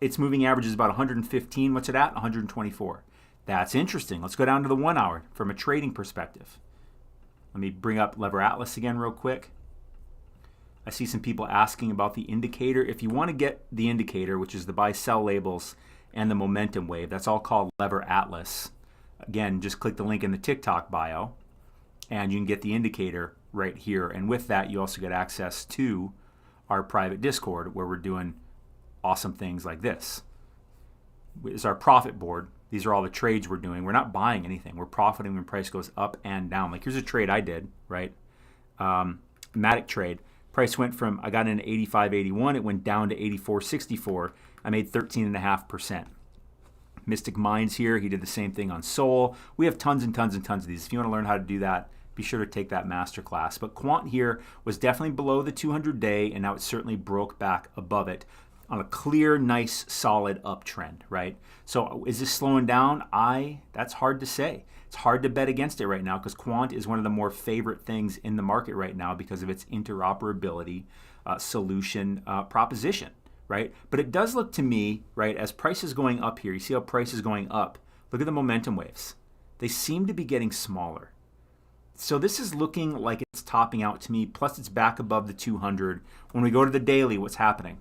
its moving average is about 115. What's it at? 124. That's interesting. Let's go down to the 1 hour from a trading perspective. Let me bring up Lever Atlas again real quick. I see some people asking about the indicator. If you want to get the indicator, which is the buy-sell labels and the momentum wave, that's all called Lever Atlas. Again, just click the link in the TikTok bio, and you can get the indicator right here. And with that, you also get access to our private Discord where we're doing awesome things like this. It's our profit board. These are all the trades we're doing. We're not buying anything. We're profiting when price goes up and down. Like here's a trade I did, right? Matic trade. Price went from, I got in at 85.81. It went down to 84.64. I made 13.5%. Mystic Minds here. He did the same thing on Sol. We have tons and tons and tons of these. If you want to learn how to do that, be sure to take that masterclass. But Quant here was definitely below the 200-day, and now it certainly broke back above it on a clear, nice, solid uptrend, right? So is this slowing down? That's hard to say. It's hard to bet against it right now because Quant is one of the more favorite things in the market right now because of its interoperability solution proposition, right? But it does look to me, right, as price is going up here, you see how price is going up. Look at the momentum waves. They seem to be getting smaller. So this is looking like it's topping out to me, plus it's back above the 200. When we go to the daily, what's happening?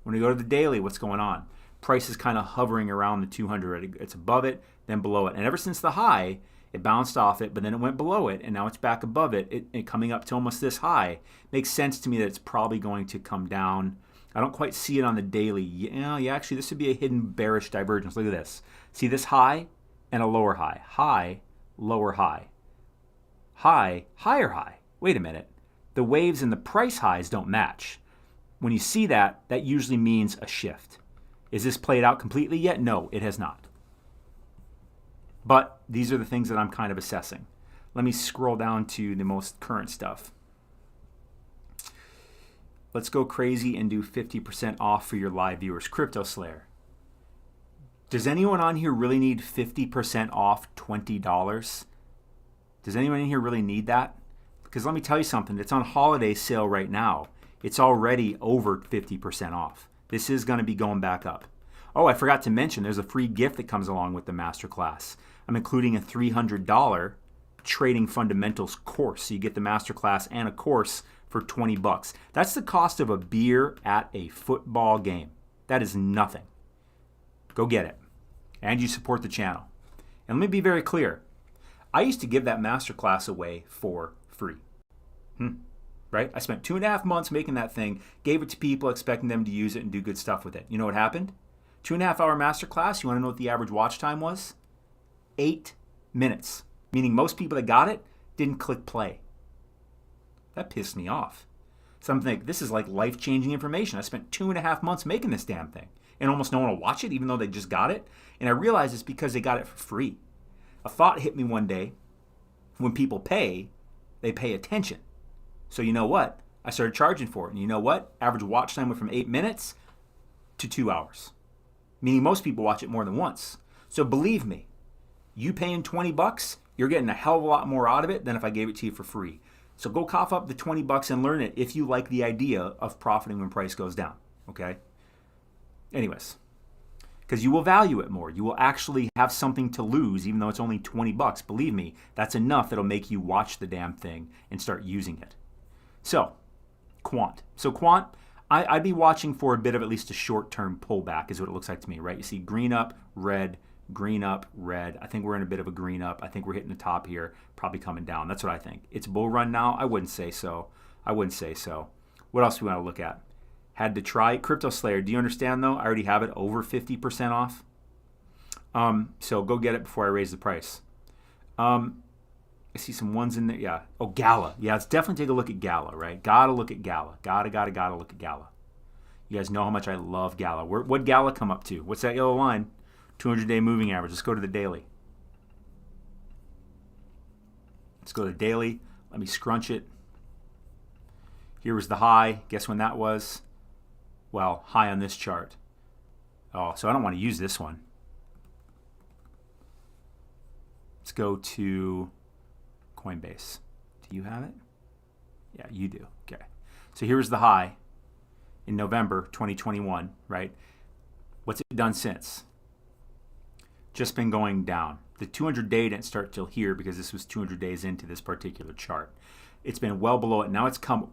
When we go to the daily, what's going on? Price is kind of hovering around the 200. It's above it, then below it. And ever since the high, it bounced off it, but then it went below it, and now it's back above it. It coming up to almost this high. Makes sense to me that it's probably going to come down. I don't quite see it on the daily. Yeah, actually, this would be a hidden bearish divergence. Look at this. See this high and a lower high. High, lower high. High, higher high. Wait a minute. The waves and the price highs don't match. When you see that, that usually means a shift. Is this played out completely yet? No, it has not. But these are the things that I'm kind of assessing. Let me scroll down to the most current stuff. Let's go crazy and do 50% off for your live viewers. Crypto Slayer. Does anyone on here really need 50% off $20? Does anyone in here really need that? Because let me tell you something, it's on holiday sale right now. It's already over 50% off. This is going to be going back up. Oh, I forgot to mention, there's a free gift that comes along with the Masterclass. I'm including a $300 trading fundamentals course. So you get the Masterclass and a course for $20. That's the cost of a beer at a football game. That is nothing. Go get it. And you support the channel. And let me be very clear. I used to give that Masterclass away for free. Right? I spent 2.5 months making that thing, gave it to people, expecting them to use it and do good stuff with it. You know what happened? 2.5 hour Masterclass, you want to know what the average watch time was? 8 minutes. Meaning most people that got it didn't click play. That pissed me off. So I'm thinking, this is like life-changing information. I spent 2.5 months making this damn thing. And almost no one will watch it, even though they just got it. And I realized it's because they got it for free. A thought hit me one day. When people pay, they pay attention. So you know what? I started charging for it. And you know what? Average watch time went from 8 minutes to 2 hours. Meaning most people watch it more than once. So believe me, you paying $20, you're getting a hell of a lot more out of it than if I gave it to you for free. So go cough up the $20 and learn it if you like the idea of profiting when price goes down. Okay? Anyways, because you will value it more. You will actually have something to lose, even though it's only $20. Believe me, that's enough that'll make you watch the damn thing and start using it. So, quant. So quant, I'd be watching for a bit of at least a short-term pullback is what it looks like to me, right? You see green up, red, green up, red. I think we're in a bit of a green up. I think we're hitting the top here, probably coming down. That's what I think. It's bull run now? I wouldn't say so. I wouldn't say so. What else do we want to look at? Had to try Crypto Slayer. Do you understand though? I already have it over 50% off. So go get it before I raise the price. I see some ones in there. Yeah. Oh, Gala. Yeah, let's definitely take a look at Gala, right? Gotta look at Gala. Gotta look at Gala. You guys know how much I love Gala. What'd Gala come up to? What's that yellow line? 200-day moving average. Let's go to the daily. Let's go to daily. Let me scrunch it. Here was the high. Guess when that was? Well, high on this chart. Oh, so I don't want to use this one. Let's go to Coinbase. Do you have it? Yeah, you do. Okay. So here's the high in November 2021, right? What's it done since? Just been going down. The 200-day didn't start till here because this was 200 days into this particular chart. It's been well below it. Now it's come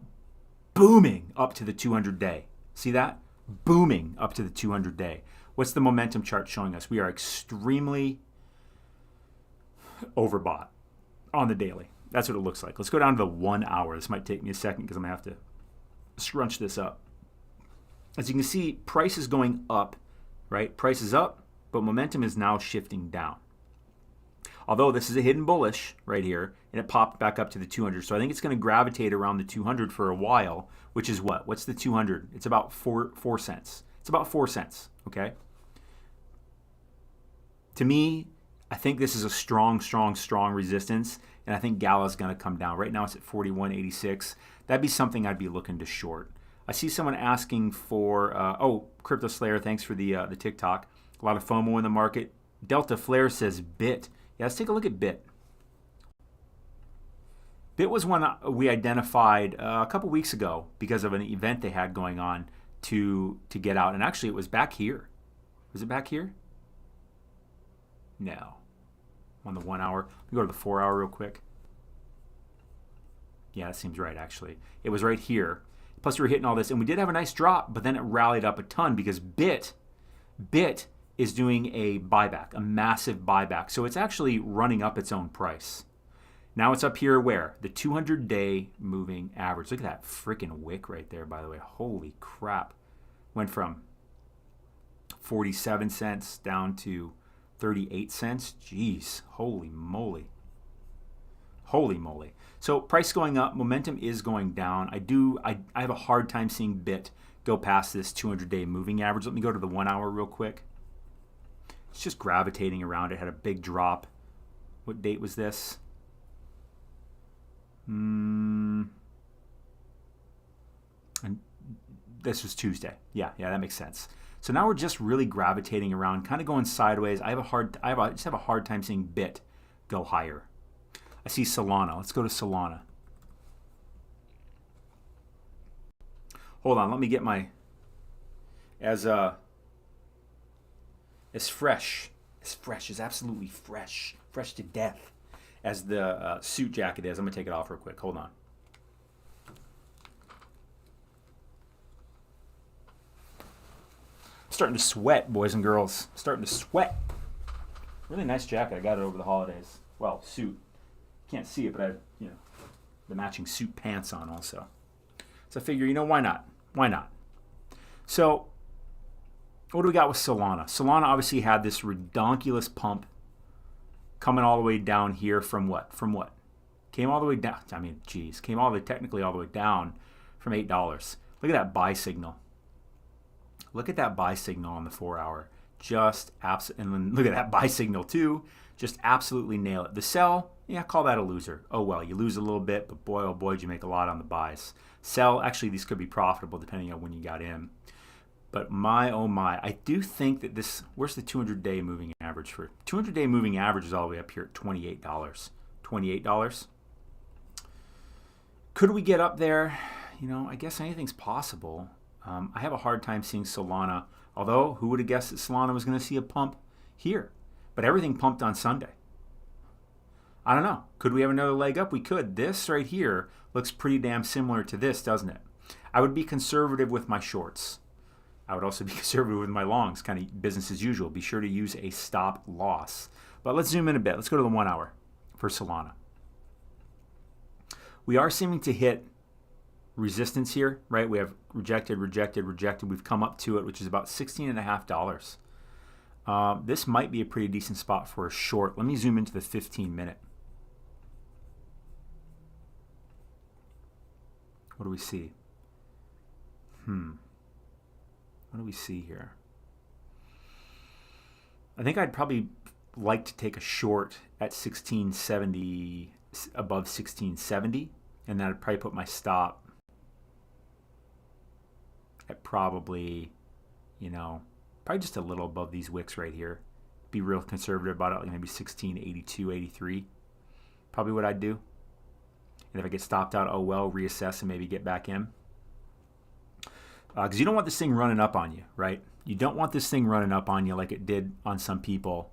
booming up to the 200-day. See that? Booming up to the 200-day. What's the momentum chart showing us? We are extremely overbought on the daily. That's what it looks like. Let's go down to the 1 hour. This might take me a second because I'm going to have to scrunch this up. As you can see, price is going up, right? Price is up, but momentum is now shifting down. Although this is a hidden bullish right here, and it popped back up to the 200. So I think it's going to gravitate around the 200 for a while, which is what? What's the 200? It's about 4 cents. It's about 4 cents, okay? To me, I think this is a strong resistance, and I think Gala's going to come down. Right now it's at 41.86. That'd be something I'd be looking to short. I see someone asking for, Crypto Slayer, thanks for the TikTok. A lot of FOMO in the market. Delta Flare says BIT. Yeah, let's take a look at BIT. BIT was one we identified a couple weeks ago because of an event they had going on to get out. And actually, it was back here. Was it back here? No. On the 1 hour. Let me go to the 4 hour real quick. Yeah, that seems right, actually. It was right here. Plus, we were hitting all this. And we did have a nice drop, but then it rallied up a ton because BIT is doing a buyback, a massive buyback. So it's actually running up its own price. Now it's up here where? The 200-day moving average. Look at that freaking wick right there, by the way. Holy crap. Went from 47 cents down to 38 cents. Jeez, holy moly. Holy moly. So price going up, momentum is going down. I have a hard time seeing BIT go past this 200-day moving average. Let me go to the 1 hour real quick. It's just gravitating around. It had a big drop. What date was this? And this was Tuesday. Yeah, that makes sense. So now we're just really gravitating around, kind of going sideways. I just have a hard time seeing BIT go higher. I see Solana. Let's go to Solana. Hold on, let me get my as fresh as absolutely fresh to death as the suit jacket is. I'm gonna take it off real quick. Hold on. Starting to sweat, boys and girls. Starting to sweat. Really nice jacket. I got it over the holidays. Well, suit. Can't see it, but I have, the matching suit pants on also. So I figure, why not? Why not? So what do we got with Solana? Solana obviously had this redonkulous pump coming all the way down here from what? Came all the way down. Came technically all the way down from $8. Look at that buy signal. Look at that buy signal on the 4-hour. And then look at that buy signal too. Just absolutely nail it. The sell, call that a loser. Oh well, you lose a little bit, but boy, oh boy, did you make a lot on the buys. Sell, actually, these could be profitable depending on when you got in. But my, oh my, I do think that this, where's the 200-day moving average for? 200-day moving average is all the way up here at $28. $28. Could we get up there? I guess anything's possible. I have a hard time seeing Solana, although who would have guessed that Solana was going to see a pump here? But everything pumped on Sunday. I don't know. Could we have another leg up? We could. This right here looks pretty damn similar to this, doesn't it? I would be conservative with my shorts. I would also be conservative with my longs, kind of business as usual. Be sure to use a stop loss. But let's zoom in a bit. Let's go to the 1 hour for Solana. We are seeming to hit resistance here, right? We have rejected. We've come up to it, which is about $16.50. This might be a pretty decent spot for a short. Let me zoom into the 15-minute. What do we see? What do we see here? I think I'd probably like to take a short at 1670, above 1670, and then I'd probably put my stop at probably, probably just a little above these wicks right here. Be real conservative about it, like maybe 1682, 83. Probably what I'd do. And if I get stopped out, oh well, reassess and maybe get back in. Because you don't want this thing running up on you, right? You don't want this thing running up on you like it did on some people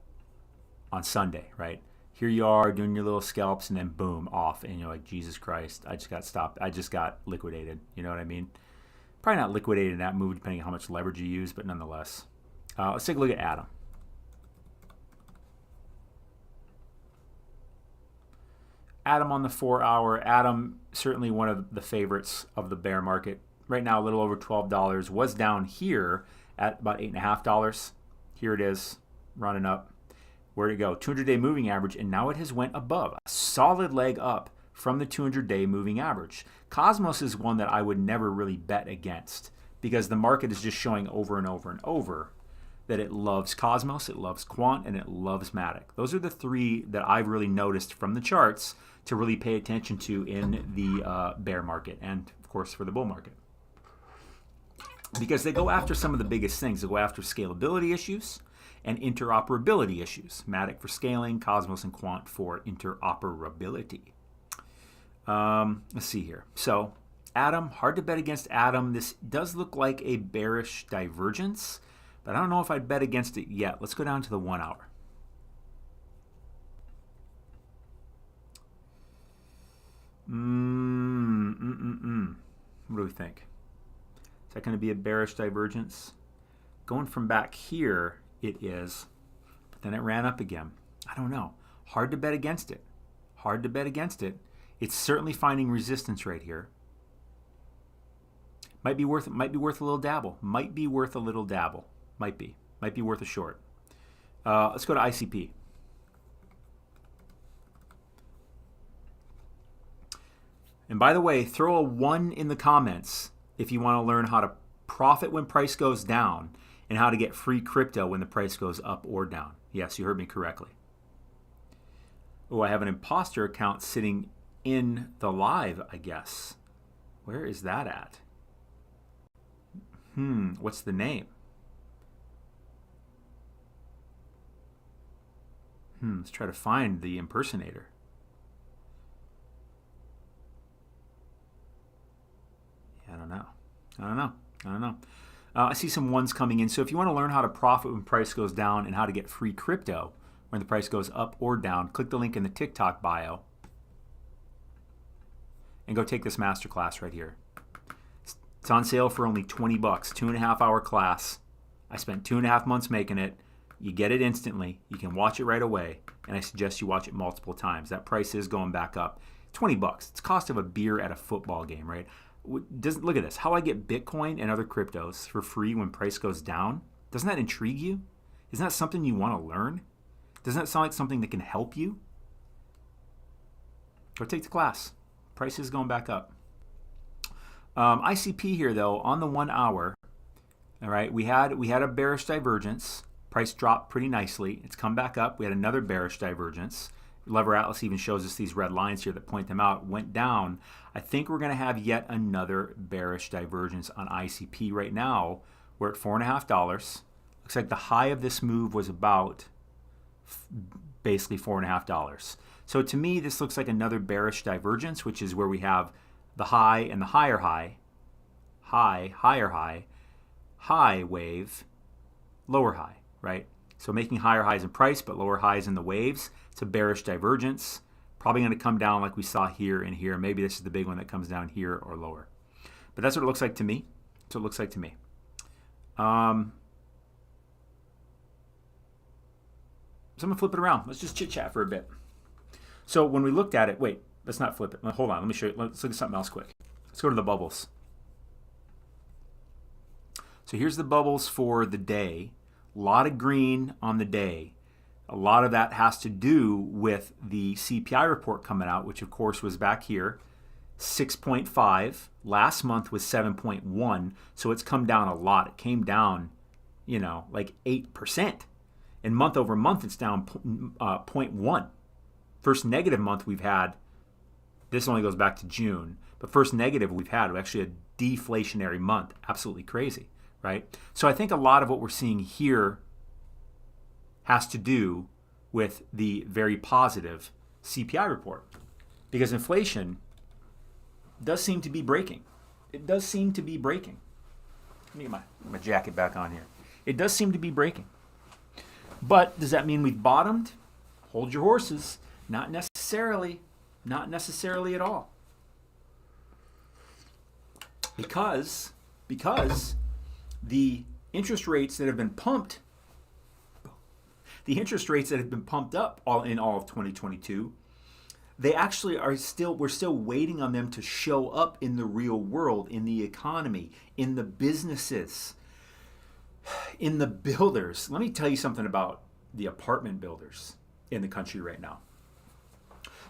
on Sunday, right? Here you are doing your little scalps and then boom, off. And you're like, Jesus Christ, I just got stopped. I just got liquidated. You know what I mean? Probably not liquidated in that move depending on how much leverage you use, but nonetheless. Let's take a look at Atom. Atom on the 4-hour. Atom, certainly one of the favorites of the bear market. Right now, a little over $12. Was down here at about $8.50. Here it is, running up. Where'd it go? 200-day moving average, and now it has went above. A solid leg up from the 200-day moving average. Cosmos is one that I would never really bet against because the market is just showing over and over and over that it loves Cosmos, it loves Quant, and it loves Matic. Those are the three that I've really noticed from the charts to really pay attention to in the bear market and, of course, for the bull market. Because they go after some of the biggest things. They go after scalability issues and interoperability issues. Matic for scaling, Cosmos and Quant for interoperability. Let's see here. So Atom, hard to bet against Atom. This does look like a bearish divergence, but I don't know if I'd bet against it yet. Let's go down to the 1 hour. What do we think? Is that going to be a bearish divergence? Going from back here, it is, but then it ran up again. I don't know. Hard to bet against it. Hard to bet against it. It's certainly finding resistance right here. Might be worth a little dabble. Might be worth a little dabble. Might be worth a short. Let's go to ICP. And by the way, throw a 1 in the comments if you want to learn how to profit when price goes down and how to get free crypto when the price goes up or down. Yes, you heard me correctly. Oh, I have an imposter account sitting in the live, I guess. Where is that at? What's the name? Let's try to find the impersonator. I don't know. I see some ones coming in. So if you want to learn how to profit when price goes down and how to get free crypto when the price goes up or down, click the link in the TikTok bio and go take this masterclass right here. It's on sale for only 20 bucks, 2.5 hour class. I spent 2.5 months making it. You get it instantly. You can watch it right away, and I suggest you watch it multiple times. That price is going back up. 20 bucks. It's the cost of a beer at a football game, right? Look at this. How I get Bitcoin and other cryptos for free when price goes down. Doesn't that intrigue you? Isn't that something you want to learn? Doesn't that sound like something that can help you? Go take the class. Price is going back up. ICP here, though, on the 1 hour, all right, we had a bearish divergence. Price dropped pretty nicely. It's come back up. We had another bearish divergence. Lever Atlas even shows us these red lines here that point them out. Went down. I think we're going to have yet another bearish divergence on ICP right now. We're at $4.50. Looks like the high of this move was about basically $4.50. So to me, this looks like another bearish divergence, which is where we have the high and the higher high, higher high, high wave, lower high, right? So making higher highs in price, but lower highs in the waves. It's a bearish divergence. Probably going to come down like we saw here and here. Maybe this is the big one that comes down here or lower. But that's what it looks like to me. That's what it looks like to me. So I'm going to flip it around. Let's just chit-chat for a bit. So when we looked at it, wait, let's not flip it. Hold on, let me show you. Let's look at something else quick. Let's go to the bubbles. So here's the bubbles for the day. A lot of green on the day. A lot of that has to do with the CPI report coming out, which of course was back here, 6.5. Last month was 7.1, so it's come down a lot. It came down, like 8%. And month over month, it's down 0.1. First negative month we've had, this only goes back to June, but first negative we've had, actually a deflationary month. Absolutely crazy, right? So I think a lot of what we're seeing here has to do with the very positive CPI report, because inflation does seem to be breaking. It does seem to be breaking. Let me get my jacket back on here. It does seem to be breaking. But does that mean we've bottomed? Hold your horses. Not necessarily. Not necessarily at all. Because the interest rates that have been pumped, up in all of 2022, they actually we're still waiting on them to show up in the real world, in the economy, in the businesses, in the builders. Let me tell you something about the apartment builders in the country right now.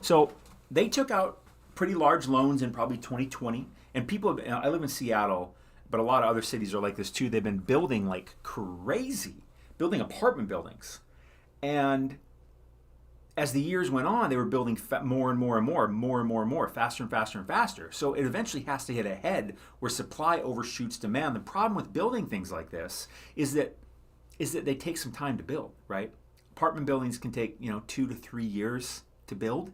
So they took out pretty large loans in probably 2020, and I live in Seattle, but a lot of other cities are like this too. They've been building like crazy, building apartment buildings. And as the years went on, they were building more and more, faster and faster and faster. So it eventually has to hit a head where supply overshoots demand. The problem with building things like this is that they take some time to build, right? Apartment buildings can take 2 to 3 years to build.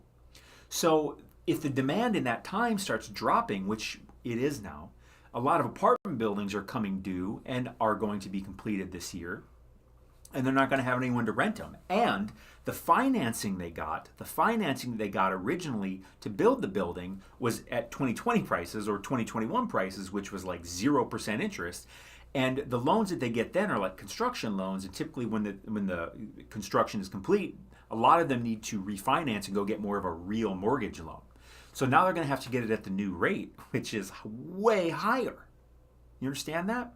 So if the demand in that time starts dropping, which it is now, a lot of apartment buildings are coming due and are going to be completed this year, and they're not going to have anyone to rent them. And the financing they got originally to build the building was at 2020 prices or 2021 prices, which was like 0% interest. And the loans that they get then are like construction loans, and typically when the construction is complete, a lot of them need to refinance and go get more of a real mortgage loan. So now they're going to have to get it at the new rate, which is way higher. You understand that?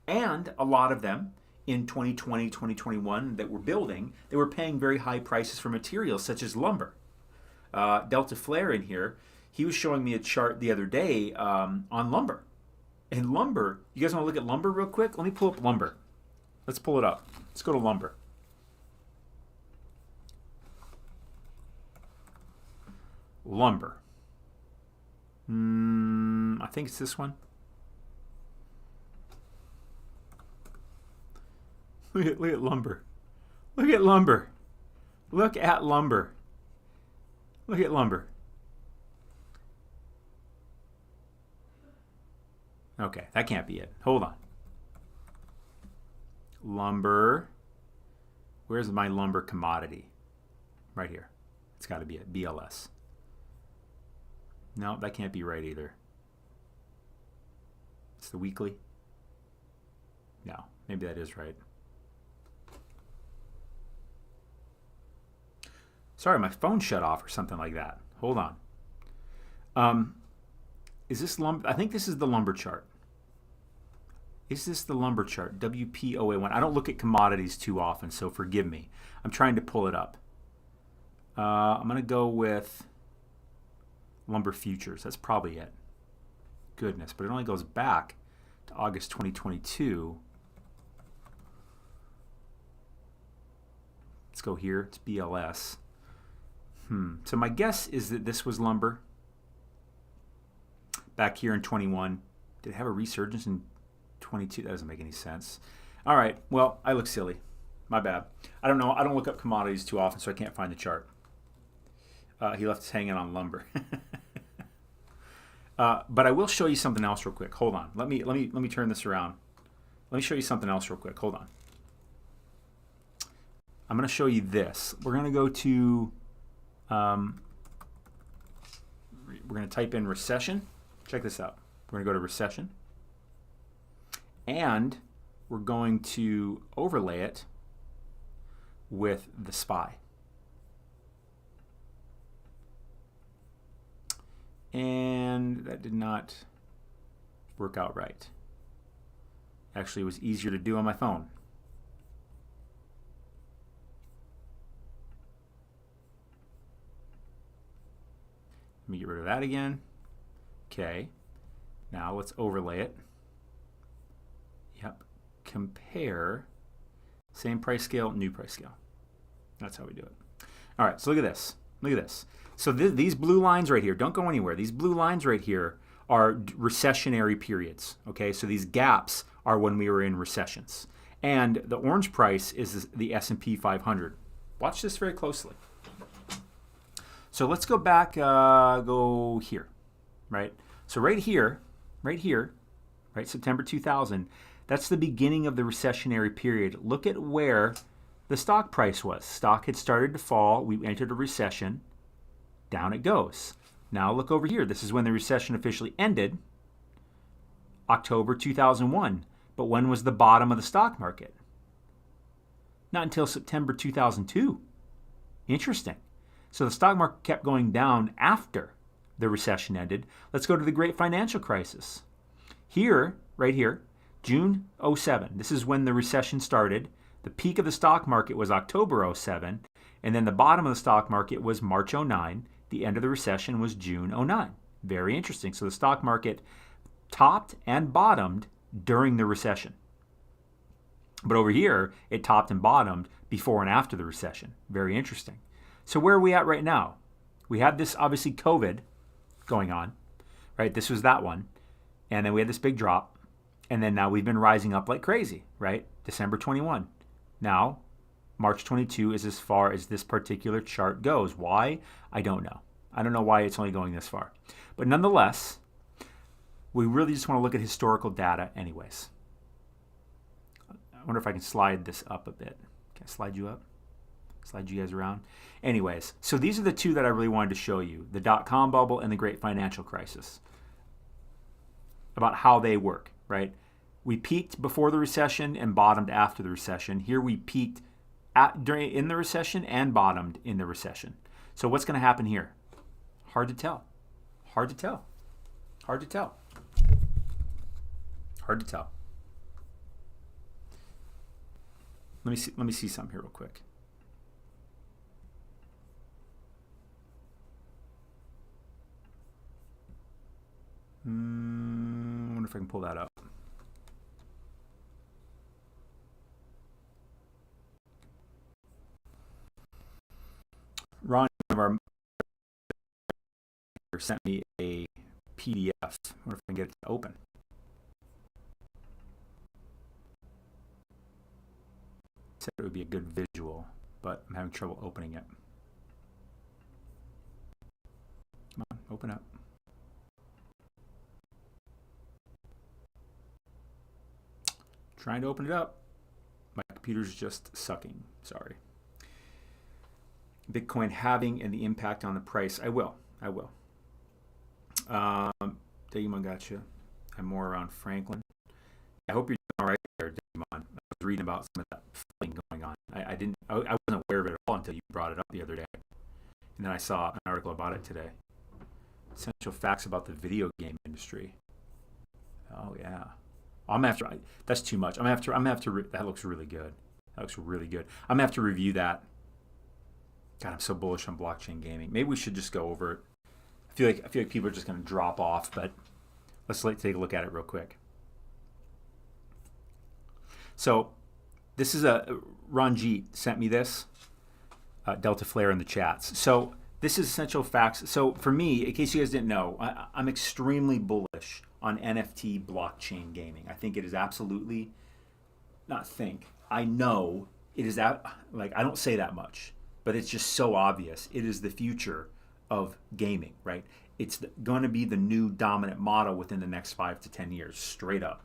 And a lot of them in 2020, 2021 that were building, they were paying very high prices for materials such as lumber. Delta Flair in here, he was showing me a chart the other day on lumber. And lumber, you guys want to look at lumber real quick? Let me pull up lumber. Let's pull it up. Let's go to lumber. Lumber. I think it's this one. Look at lumber. Look at lumber. Look at lumber. Look at lumber. Okay, that can't be it. Hold on. Lumber. Where's my lumber commodity? Right here. It's got to be it. BLS. No, that can't be right either. It's the weekly. No, maybe that is right. Sorry, my phone shut off or something like that. Hold on. Is this lumber? I think this is the lumber chart. Is this the lumber chart? WP0A1. I don't look at commodities too often, so forgive me. I'm trying to pull it up. I'm going to go with lumber futures. That's probably it. Goodness, but it only goes back to August 2022. Let's go here. It's BLS. So my guess is that this was lumber back here in 21. Did it have a resurgence in 22? That doesn't make any sense. All right. Well, I look silly. My bad. I don't know. I don't look up commodities too often, so I can't find the chart. He left us hanging on lumber. But I will show you something else real quick. Hold on. Let me turn this around. Let me show you something else real quick. Hold on. I'm going to show you this. We're going to go to we're going to type in recession. Check this out. We're going to go to recession. And we're going to overlay it with the SPY. And that did not work out right. Actually, it was easier to do on my phone. Let me get rid of that again. Okay. Now let's overlay it. Yep. Compare. Same price scale, new price scale. That's how we do it. All right, so look at this. Look at this. So these blue lines right here, don't go anywhere. These blue lines right here are recessionary periods. Okay, so these gaps are when we were in recessions. And the orange price is the S&P 500. Watch this very closely. So let's go back, go here, right? So right here, right, September 2000, that's the beginning of the recessionary period. Look at where the stock price was. Stock had started to fall. We entered a recession. Down it goes. Now look over here. This is when the recession officially ended, October 2001. But when was the bottom of the stock market? Not until September 2002. Interesting. So the stock market kept going down after the recession ended. Let's go to the Great Financial Crisis. Here, right here, June 07. This is when the recession started. The peak of the stock market was October 07, and then the bottom of the stock market was March 09. The end of the recession was June 09. Very interesting. So the stock market topped and bottomed during the recession. But over here, it topped and bottomed before and after the recession. Very interesting. So where are we at right now? We had this, obviously, COVID going on, right? This was that one. And then we had this big drop. And then now we've been rising up like crazy, right? December 21. Now, March 22 is as far as this particular chart goes. Why? I don't know. I don't know why it's only going this far. But nonetheless, we really just want to look at historical data anyways. I wonder if I can slide this up a bit. Can I slide you up? Slide you guys around? Anyways, so these are the two that I really wanted to show you. The dot-com bubble and the Great Financial Crisis. About how they work, right? We peaked before the recession and bottomed after the recession. Here we peaked in the recession and bottomed in the recession. So what's going to happen here? Hard to tell. Hard to tell. Hard to tell. Hard to tell. Let me see something here real quick. I wonder if I can pull that up. Ron, one of our sent me a PDF. I wonder if I can get it to open. Said it would be a good visual. but I'm having trouble opening it. Come on, open up. Trying to open it up. My computer's just sucking. Sorry. Bitcoin halving and the impact on the price. I will. Digimon, gotcha. I'm more around Franklin. I hope you're doing all right there, Digimon. I was reading about some of that flipping going on. I wasn't aware of it at all until you brought it up the other day. And then I saw an article about it today. Essential facts about the video game industry. Oh yeah. That's too much. That looks really good. I'm gonna have to review that. God, I'm so bullish on blockchain gaming. Maybe we should just go over it. I feel like people are just gonna drop off, but let's take a look at it real quick. So this is Ranjit sent me this. Delta Flare in the chats. So this is essential facts. So for me, in case you guys didn't know, I'm extremely bullish on NFT blockchain gaming. I think it is absolutely, I know it is that, like, I don't say that much, but it's just so obvious. It is the future of gaming, right? It's going to be the new dominant model within the next 5 to 10 years, straight up.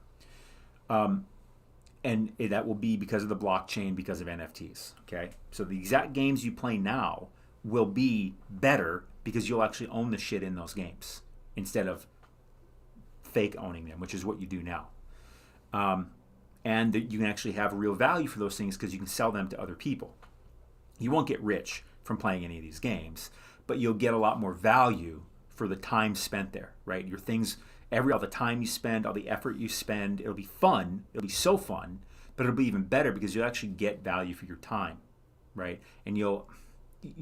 And that will be because of the blockchain, because of NFTs, okay? So the exact games you play now will be better because you'll actually own the shit in those games instead of fake owning them, which is what you do now. And that you can actually have real value for those things because you can sell them to other people. You won't get rich from playing any of these games, but you'll get a lot more value for the time spent there, right? Your things, all the time you spend, all the effort you spend, it'll be fun. It'll be so fun, but it'll be even better because you'll actually get value for your time, right? And you'll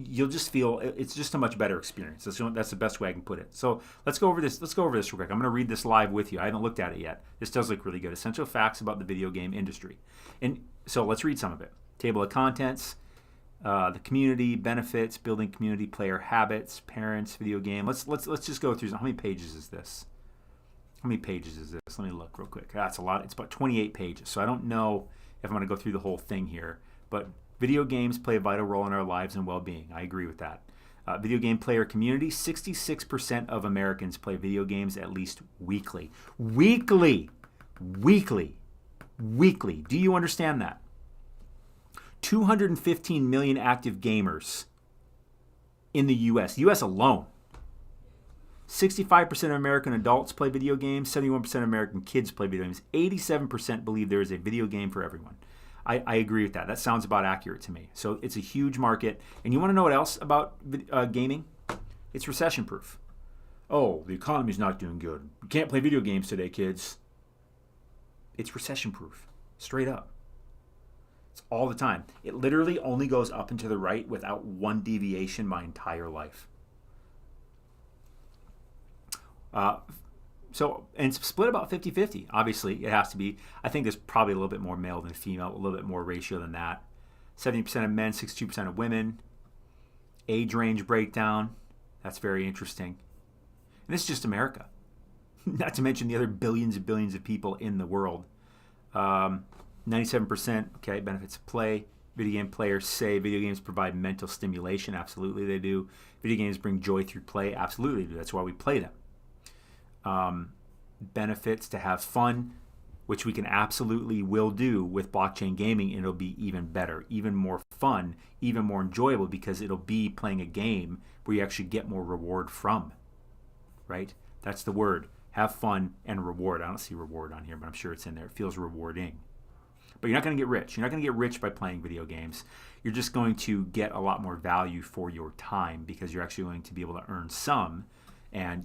just feel it's just a much better experience. That's the best way I can put it. So let's go over this. Let's go over this real quick. I'm going to read this live with you. I haven't looked at it yet. This does look really good. Essential facts about the video game industry. And so let's read some of it. Table of contents, the community, benefits, building community, player habits, parents, video game. Let's just go through. How many pages is this? Let me look real quick. That's a lot. It's about 28 pages. So I don't know if I'm going to go through the whole thing here, but video games play a vital role in our lives and well-being. I agree with that. Video game player community, 66% of Americans play video games at least weekly. Weekly. Do you understand that? 215 million active gamers in the U.S. U.S. alone. 65% of American adults play video games. 71% of American kids play video games. 87% believe there is a video game for everyone. I agree with that. That sounds about accurate to me. So it's a huge market. And you want to know what else about gaming? It's recession-proof. Oh, the economy's not doing good. You can't play video games today, kids. It's recession-proof. Straight up. It's all the time. It literally only goes up and to the right without one deviation my entire life. And it's split about 50-50. Obviously, it has to be. I think there's probably a little bit more male than female, a little bit more ratio than that. 70% of men, 62% of women. Age range breakdown. That's very interesting. And this is just America. Not to mention the other billions and billions of people in the world. 97%, okay, benefits of play. Video game players say video games provide mental stimulation. Absolutely they do. Video games bring joy through play. Absolutely they do. That's why we play them. Benefits to have fun, which we can absolutely will do with blockchain gaming, and it'll be even better, even more fun, even more enjoyable because it'll be playing a game where you actually get more reward from, right? That's the word. Have fun and reward. I don't see reward on here, but I'm sure it's in there. It feels rewarding. But you're not going to get rich. You're not going to get rich by playing video games. You're just going to get a lot more value for your time because you're actually going to be able to earn some. And,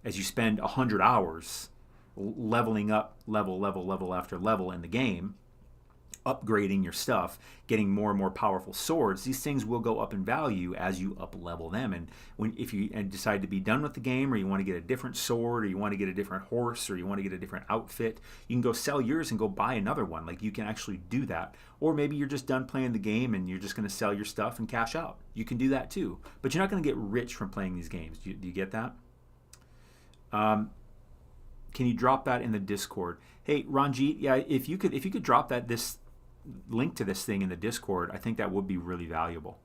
as you spend 100 hours leveling up level after level in the game, upgrading your stuff, getting more and more powerful swords, these things will go up in value as you up level them. And if you decide to be done with the game, or you want to get a different sword, or you want to get a different horse, or you want to get a different outfit, you can go sell yours and go buy another one. Like, you can actually do that. Or maybe you're just done playing the game and you're just going to sell your stuff and cash out. You can do that too. But you're not going to get rich from playing these games. Do you get that? Can you drop that in the Discord? Hey, Ranjit, yeah, if you could drop that link to this thing in the Discord. I think that would be really valuable.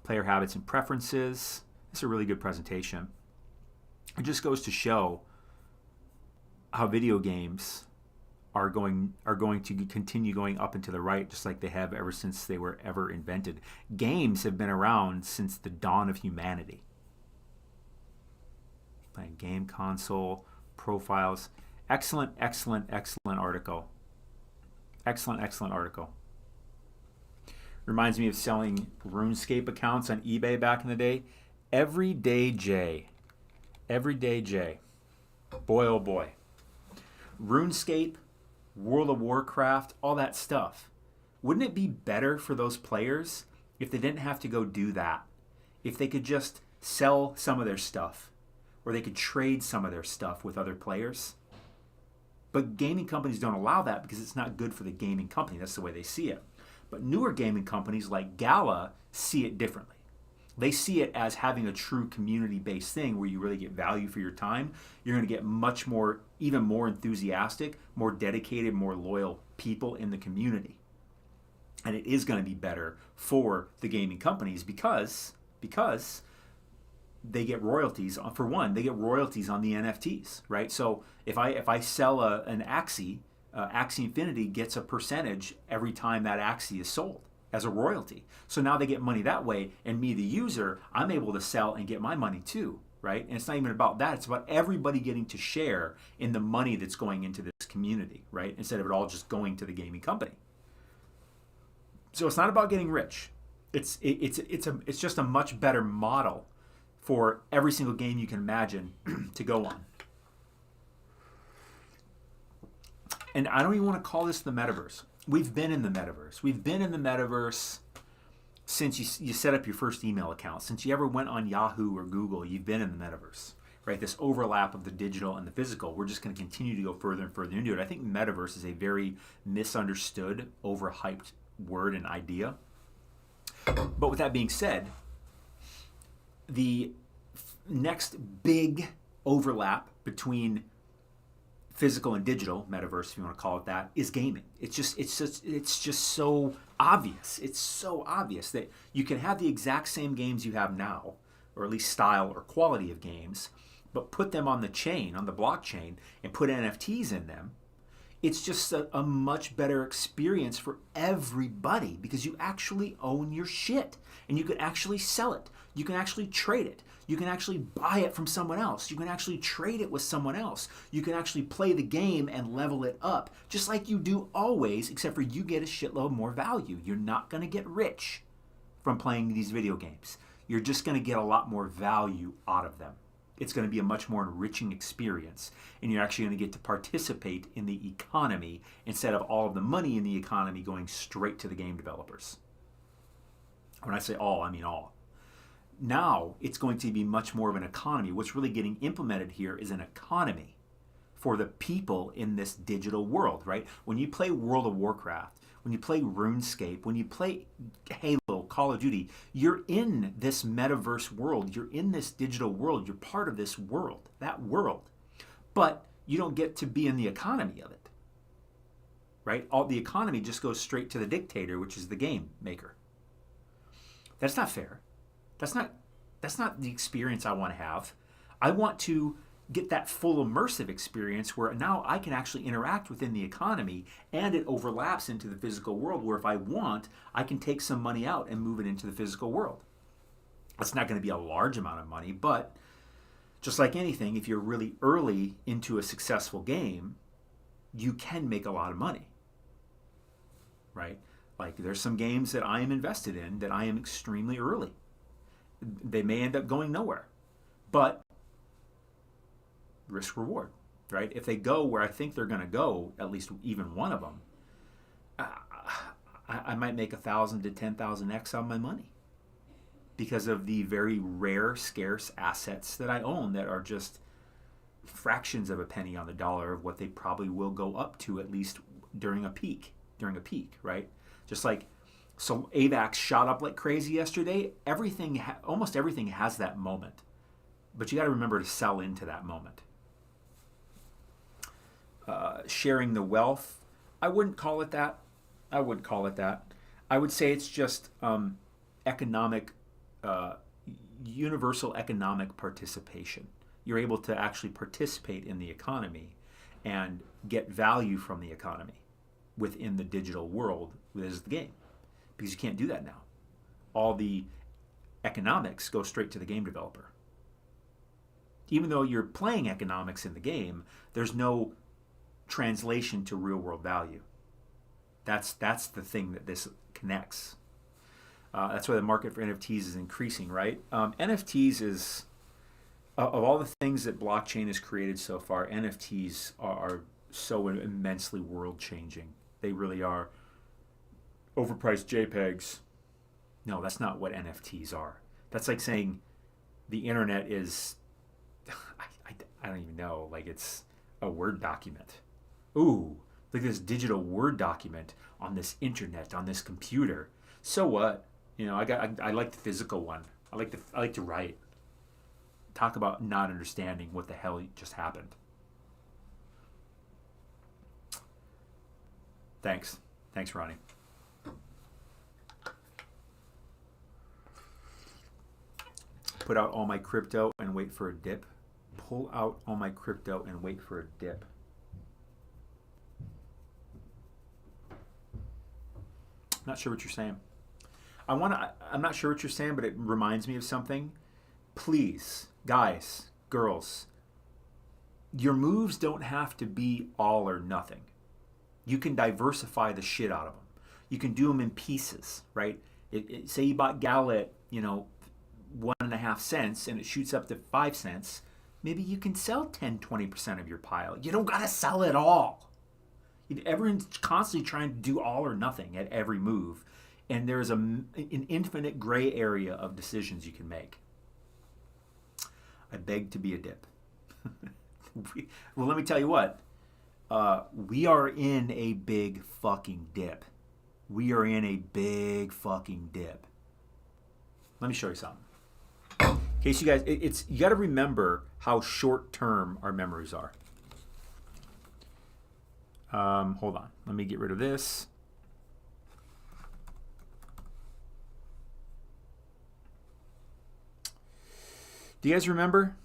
Player habits and preferences. It's a really good presentation. It just goes to show how video games are going to continue going up and to the right, just like they have ever since they were ever invented. Games have been around since the dawn of humanity. Playing game console, profiles. Excellent article. Excellent article. Reminds me of selling RuneScape accounts on eBay back in the day. Everyday J. Boy, oh boy. RuneScape, World of Warcraft, all that stuff. Wouldn't it be better for those players if they didn't have to go do that? If they could just sell some of their stuff, or they could trade some of their stuff with other players? But gaming companies don't allow that because it's not good for the gaming company. That's the way they see it. But newer gaming companies like Gala see it differently. They see it as having a true community-based thing where you really get value for your time. You're going to get much more, even more enthusiastic, more dedicated, more loyal people in the community. And it is going to be better for the gaming companies because they get royalties. For one, they get royalties on the NFTs, right? So if I sell an Axie, Axie Infinity gets a percentage every time that Axie is sold as a royalty. So now they get money that way, and me, the user, I'm able to sell and get my money too, right? And it's not even about that. It's about everybody getting to share in the money that's going into this community, right? Instead of it all just going to the gaming company. So it's not about getting rich. It's just a much better model for every single game you can imagine to go on. And I don't even want to call this the metaverse. We've been in the metaverse. We've been in the metaverse since you set up your first email account. Since you ever went on Yahoo or Google, you've been in the metaverse, right? This overlap of the digital and the physical. We're just going to continue to go further and further into it. I think metaverse is a very misunderstood, overhyped word and idea. But with that being said, the next big overlap between physical and digital, metaverse if you want to call it that, is gaming. It's just so obvious. It's so obvious that you can have the exact same games you have now, or at least style or quality of games, but put them on the chain, on the blockchain, and put NFTs in them. It's just a much better experience for everybody because you actually own your shit and you can actually sell it. You can actually trade it. You can actually buy it from someone else. You can actually trade it with someone else. You can actually play the game and level it up just like you do always, except for you get a shitload more value. You're not going to get rich from playing these video games. You're just going to get a lot more value out of them. It's going to be a much more enriching experience, and you're actually going to get to participate in the economy instead of all of the money in the economy going straight to the game developers. When I say all, I mean all. Now it's going to be much more of an economy. What's really getting implemented here is an economy for the people in this digital world, right? When you play World of Warcraft, when you play RuneScape, when you play Halo, Call of Duty, you're in this metaverse world. You're in this digital world. You're part of this world, that world. But you don't get to be in the economy of it, right? All the economy just goes straight to the dictator, which is the game maker. That's not fair. That's not the experience I want to have. I want to get that full immersive experience where now I can actually interact within the economy and it overlaps into the physical world where if I want, I can take some money out and move it into the physical world. It's not going to be a large amount of money, but just like anything, if you're really early into a successful game, you can make a lot of money, right? Like there's some games that I am invested in that I am extremely early. They may end up going nowhere, but risk reward, right? If they go where I think they're going to go, at least even one of them, I might make 1,000 to 10,000x on my money because of the very rare, scarce assets that I own that are just fractions of a penny on the dollar of what they probably will go up to at least during a peak, right? Just like, so AVAX shot up like crazy yesterday. Almost everything has that moment, but you got to remember to sell into that moment. Sharing the wealth, I wouldn't call it that. I wouldn't call it that. I would say it's just economic, uh, universal economic participation. You're able to actually participate in the economy and get value from the economy within the digital world that is the game. Because you can't do that now. All the economics go straight to the game developer. Even though you're playing economics in the game, there's no translation to real world value. That's the thing that this connects. That's why the market for NFTs is increasing, right? NFTs is, of all the things that blockchain has created so far, NFTs are so immensely world changing. They really are. Overpriced JPEGs. No, that's not what NFTs are. That's like saying the internet is, I don't even know, like it's a Word document. Ooh, look at this digital Word document on this internet, on this computer. So what? You know, I like the physical one. I like to write. Talk about not understanding what the hell just happened. Thanks, Ronnie. Put out all my crypto and wait for a dip. Pull out all my crypto and wait for a dip. Not sure what you're saying. I'm not sure what you're saying, but it reminds me of something. Please, guys, girls, your moves don't have to be all or nothing. You can diversify the shit out of them. You can do them in pieces, right? Say you bought Gala at, 1.5 cents and it shoots up to 5 cents. Maybe you can sell 10-20% of your pile. You don't got to sell it all. Everyone's constantly trying to do all or nothing at every move. And there's an infinite gray area of decisions you can make. I beg to be a dip. Well, let me tell you what. We are in a big fucking dip. We are in a big fucking dip. Let me show you something. In case you guys, you got to remember how short term our memories are. Hold on. Let me get rid of this. Do you guys remember?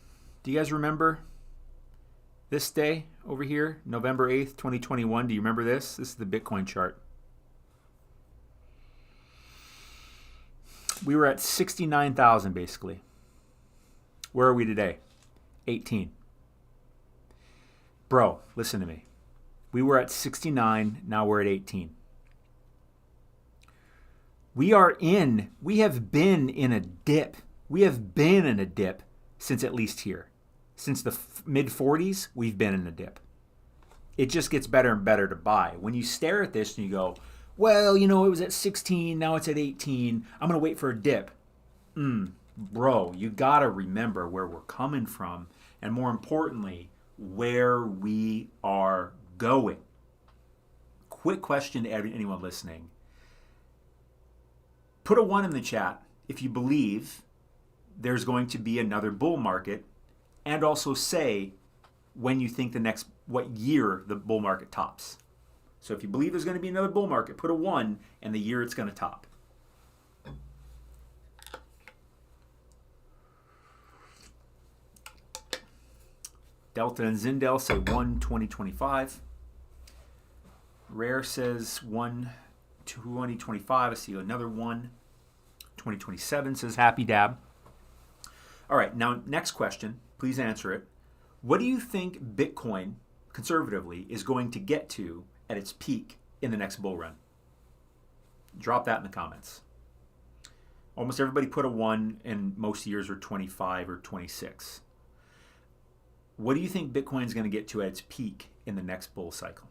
This day over here, November 8th, 2021? Do you remember this? This is the Bitcoin chart. We were at 69,000 basically. Where are we today? 18. Bro, listen to me. We were at 69, now we're at 18. We have been in a dip. We have been in a dip since at least here. Since the mid 40s, we've been in a dip. It just gets better and better to buy. When you stare at this and you go, well, it was at 16, now it's at 18. I'm going to wait for a dip. Bro, you got to remember where we're coming from and more importantly, where we are going. Quick question to anyone listening. Put a 1 in the chat if you believe there's going to be another bull market, and also say when you think what year the bull market tops. So if you believe there's going to be another bull market, put a 1 and the year it's going to top. Delta and Zindel say 1 2025. Rare says 1 2025. I see another 1. 2027 says happy dab. All right, now next question. Please answer it. What do you think Bitcoin, conservatively, is going to get to at its peak in the next bull run? Drop that in the comments. Almost everybody put a 1, and most years are 25 or 26. What do you think Bitcoin is going to get to at its peak in the next bull cycle?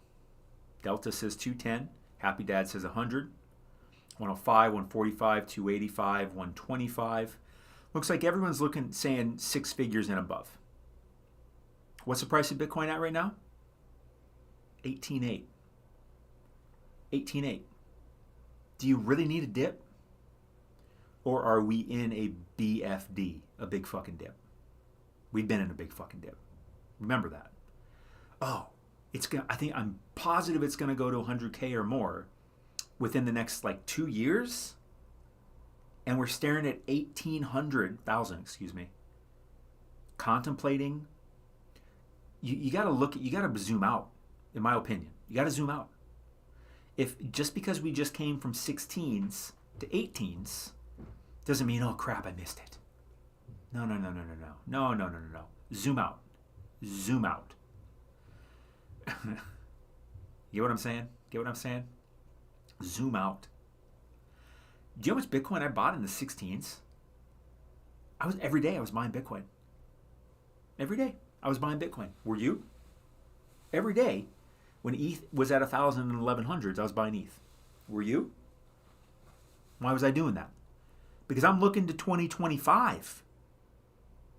Delta says 210. Happy Dad says 100. 105, 145, 285, 125. Looks like everyone's saying 6 figures and above. What's the price of Bitcoin at right now? 18.8. 18.8. Do you really need a dip? Or are we in a BFD, a big fucking dip? We've been in a big fucking dip. Remember that. Oh, I'm positive it's gonna go to 100K or more within the next like 2 years, and we're staring at 1,800,000, excuse me, contemplating. You got to you got to zoom out, in my opinion. You got to zoom out. If just because we just came from 16s to 18s doesn't mean, oh crap, I missed it. No. Zoom out. Zoom out. Get what I'm saying? Get what I'm saying? Zoom out. Do you know how much Bitcoin I bought in the 16s? Every day I was buying Bitcoin. Every day I was buying Bitcoin. Were you? Every day when ETH was at 1,000 and 1,100s, I was buying ETH. Were you? Why was I doing that? Because I'm looking to 2025.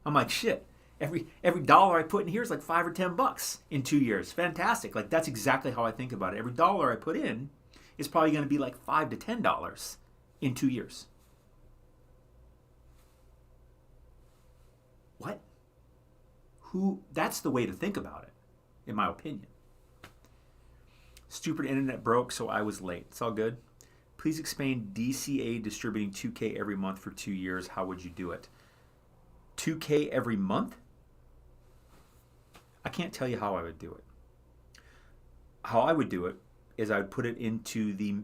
I'm like, shit. Every dollar I put in here is like $5 or $10 in 2 years. Fantastic. Like, that's exactly how I think about it. Every dollar I put in is probably going to be like $5 to $10 in 2 years. What? That's the way to think about it, in my opinion. Stupid internet broke, so I was late. It's all good. Please explain DCA distributing 2K every month for 2 years. How would you do it? 2K every month? I can't tell you how I would do it. How I would do it is I would put it into the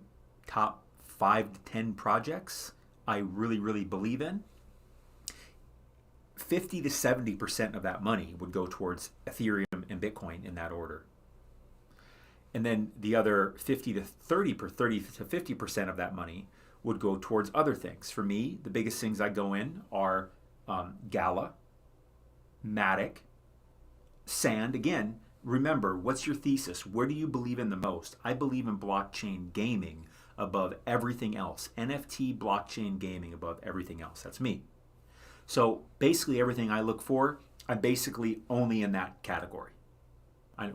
top 5 to 10 projects I really, really believe in. 50 to 70% of that money would go towards Ethereum and Bitcoin in that order. And then the other 30 to 50% of that money would go towards other things. For me, the biggest things I go in are Gala, Matic, Sand. Again, remember, what's your thesis? Where do you believe in the most? I believe in blockchain gaming above everything else. NFT blockchain gaming above everything else. That's me. So basically everything I look for, I'm basically only in that category.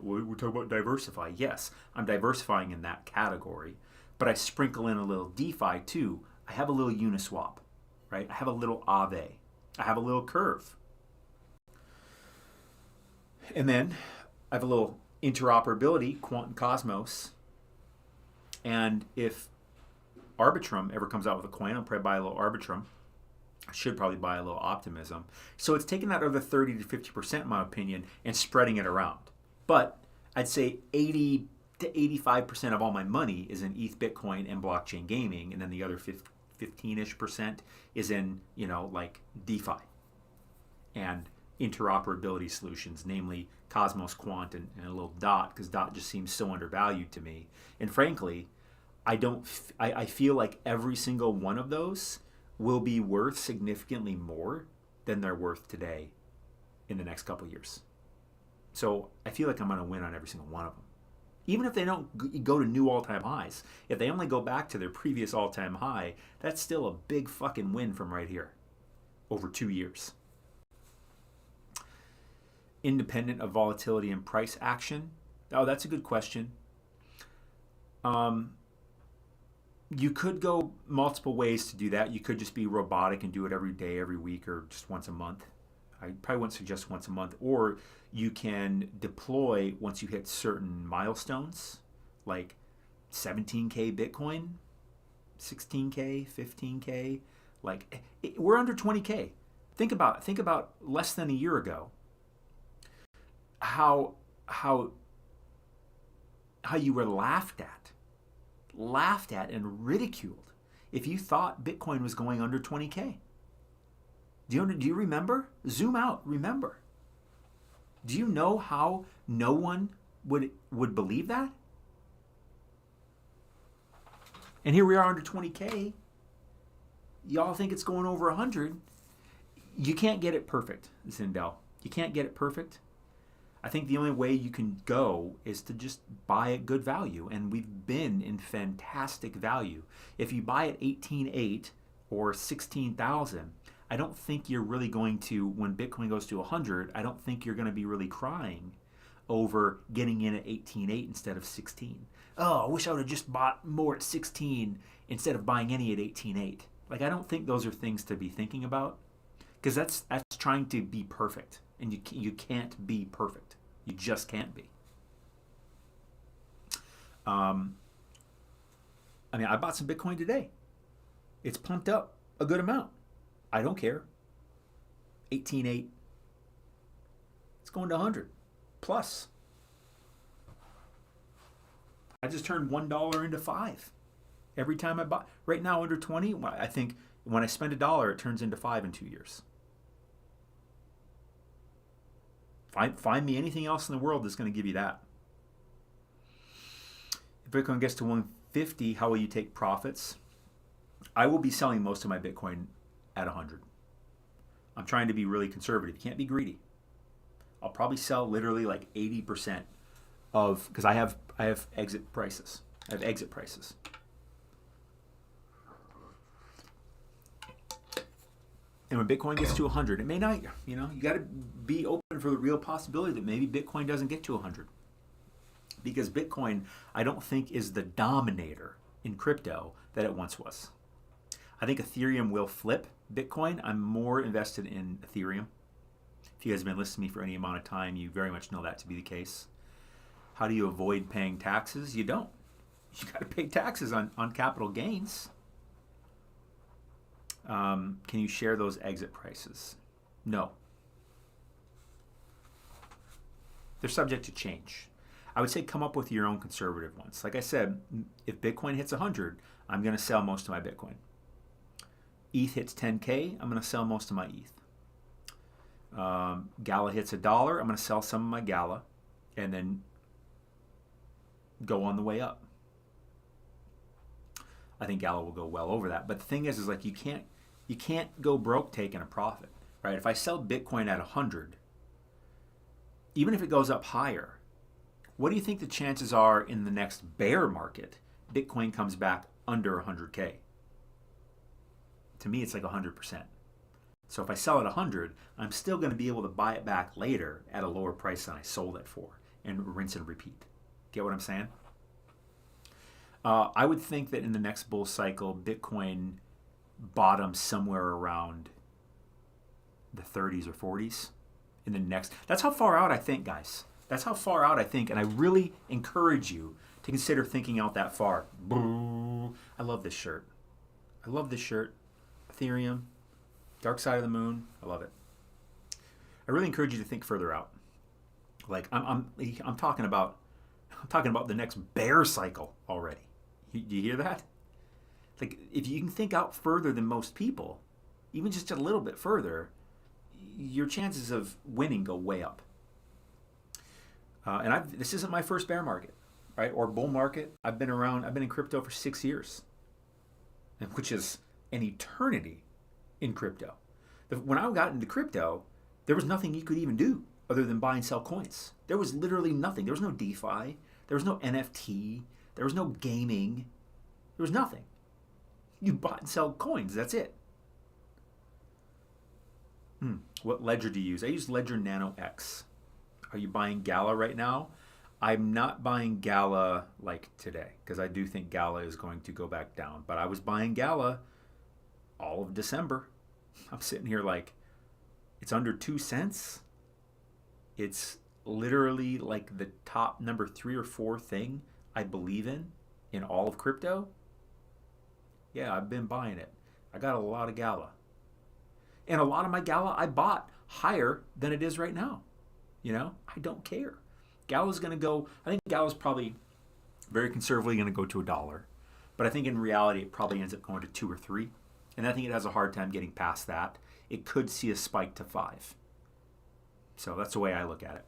We're talking about diversify. Yes, I'm diversifying in that category, but I sprinkle in a little DeFi too. I have a little Uniswap, right? I have a little Aave. I have a little Curve. And then I have a little interoperability, Quant Cosmos. And if Arbitrum ever comes out with a coin, I'll probably buy a little Arbitrum. I should probably buy a little Optimism. So it's taking that other 30 to 50%, in my opinion, and spreading it around. But I'd say 80 to 85% of all my money is in ETH, Bitcoin, and blockchain gaming, and then the other 15-ish% is in, like DeFi and interoperability solutions, namely Cosmos, Quant, and a little DOT, because DOT just seems so undervalued to me. And frankly, I feel like every single one of those will be worth significantly more than they're worth today in the next couple of years. So I feel like I'm going to win on every single one of them. Even if they don't go to new all-time highs, if they only go back to their previous all-time high, that's still a big fucking win from right here over 2 years. Independent of volatility and price action? Oh, that's a good question. You could go multiple ways to do that. You could just be robotic and do it every day, every week, or just once a month. I probably wouldn't suggest once a month. Or you can deploy once you hit certain milestones, like 17K Bitcoin, 16K, 15K. We're under 20K. Think about less than a year ago. How you were laughed at and ridiculed if you thought Bitcoin was going under 20K. Do you remember? Zoom out. Remember. Do you know how no one would believe that? And here we are under 20K. Y'all think it's going over 100. You can't get it perfect, Zindel. You can't get it perfect. I think the only way you can go is to just buy at good value. And we've been in fantastic value. If you buy at 18.8 or 16,000, I don't think you're really going to, when Bitcoin goes to 100, I don't think you're going to be really crying over getting in at 18.8 instead of 16. Oh, I wish I would have just bought more at 16 instead of buying any at 18.8. I don't think those are things to be thinking about, because that's trying to be perfect. And you can't be perfect. You just can't be. I mean, I bought some Bitcoin today. It's pumped up a good amount. I don't care. 18.8. It's going to 100 plus. I just turned $1 into 5 every time I buy. Right now, under 20, I think when I spend $1, it turns into 5 in 2 years. Find me anything else in the world that's going to give you that. If Bitcoin gets to 150, how will you take profits? I will be selling most of my Bitcoin at 100. I'm trying to be really conservative. You can't be greedy. I'll probably sell literally like 80% of, because I have exit prices. I have exit prices. And when Bitcoin gets to 100, it may not, you got to be open for the real possibility that maybe Bitcoin doesn't get to 100. Because Bitcoin, I don't think, is the dominator in crypto that it once was. I think Ethereum will flip Bitcoin. I'm more invested in Ethereum. If you guys have been listening to me for any amount of time, you very much know that to be the case. How do you avoid paying taxes? You don't. You got to pay taxes on capital gains. Can you share those exit prices? No. They're subject to change. I would say come up with your own conservative ones. Like I said, if Bitcoin hits 100, I'm going to sell most of my Bitcoin. ETH hits 10K, I'm going to sell most of my ETH. Gala hits $1, I'm going to sell some of my Gala and then go on the way up. I think Gala will go well over that. But the thing is like you can't go broke taking a profit, right? If I sell Bitcoin at 100, even if it goes up higher, what do you think the chances are in the next bear market Bitcoin comes back under 100K? To me, it's like 100%. So if I sell at 100, I'm still going to be able to buy it back later at a lower price than I sold it for and rinse and repeat. Get what I'm saying? I would think that in the next bull cycle, Bitcoin bottoms somewhere around the 30s or 40s in the next. That's how far out I think, guys. That's how far out I think, and I really encourage you to consider thinking out that far. Boo. I love this shirt. I love this shirt. Ethereum, Dark Side of the Moon. I love it. I really encourage you to think further out. Like I'm talking about the next bear cycle already. Do you hear that? Like if you can think out further than most people, even just a little bit further, your chances of winning go way up. And this isn't my first bear market, right? Or bull market. I've been in crypto for 6 years, which is an eternity in crypto. When I got into crypto, there was nothing you could even do other than buy and sell coins. There was literally nothing. There was no DeFi. There was no NFT. There was no gaming. There was nothing. You bought and sell coins. That's it. What ledger do you use? I use Ledger Nano X. Are you buying Gala right now? I'm not buying Gala like today because I do think Gala is going to go back down. But I was buying Gala all of December. I'm sitting here like it's under 2 cents. It's literally like the top number 3 or 4 thing I believe in all of crypto. Yeah, I've been buying it. I got a lot of Gala. And a lot of my Gala I bought higher than it is right now. I don't care. Gala's going to go, I think Gala's probably very conservatively going to go to $1. But I think in reality it probably ends up going to 2 or 3. And I think it has a hard time getting past that. It could see a spike to 5. So that's the way I look at it.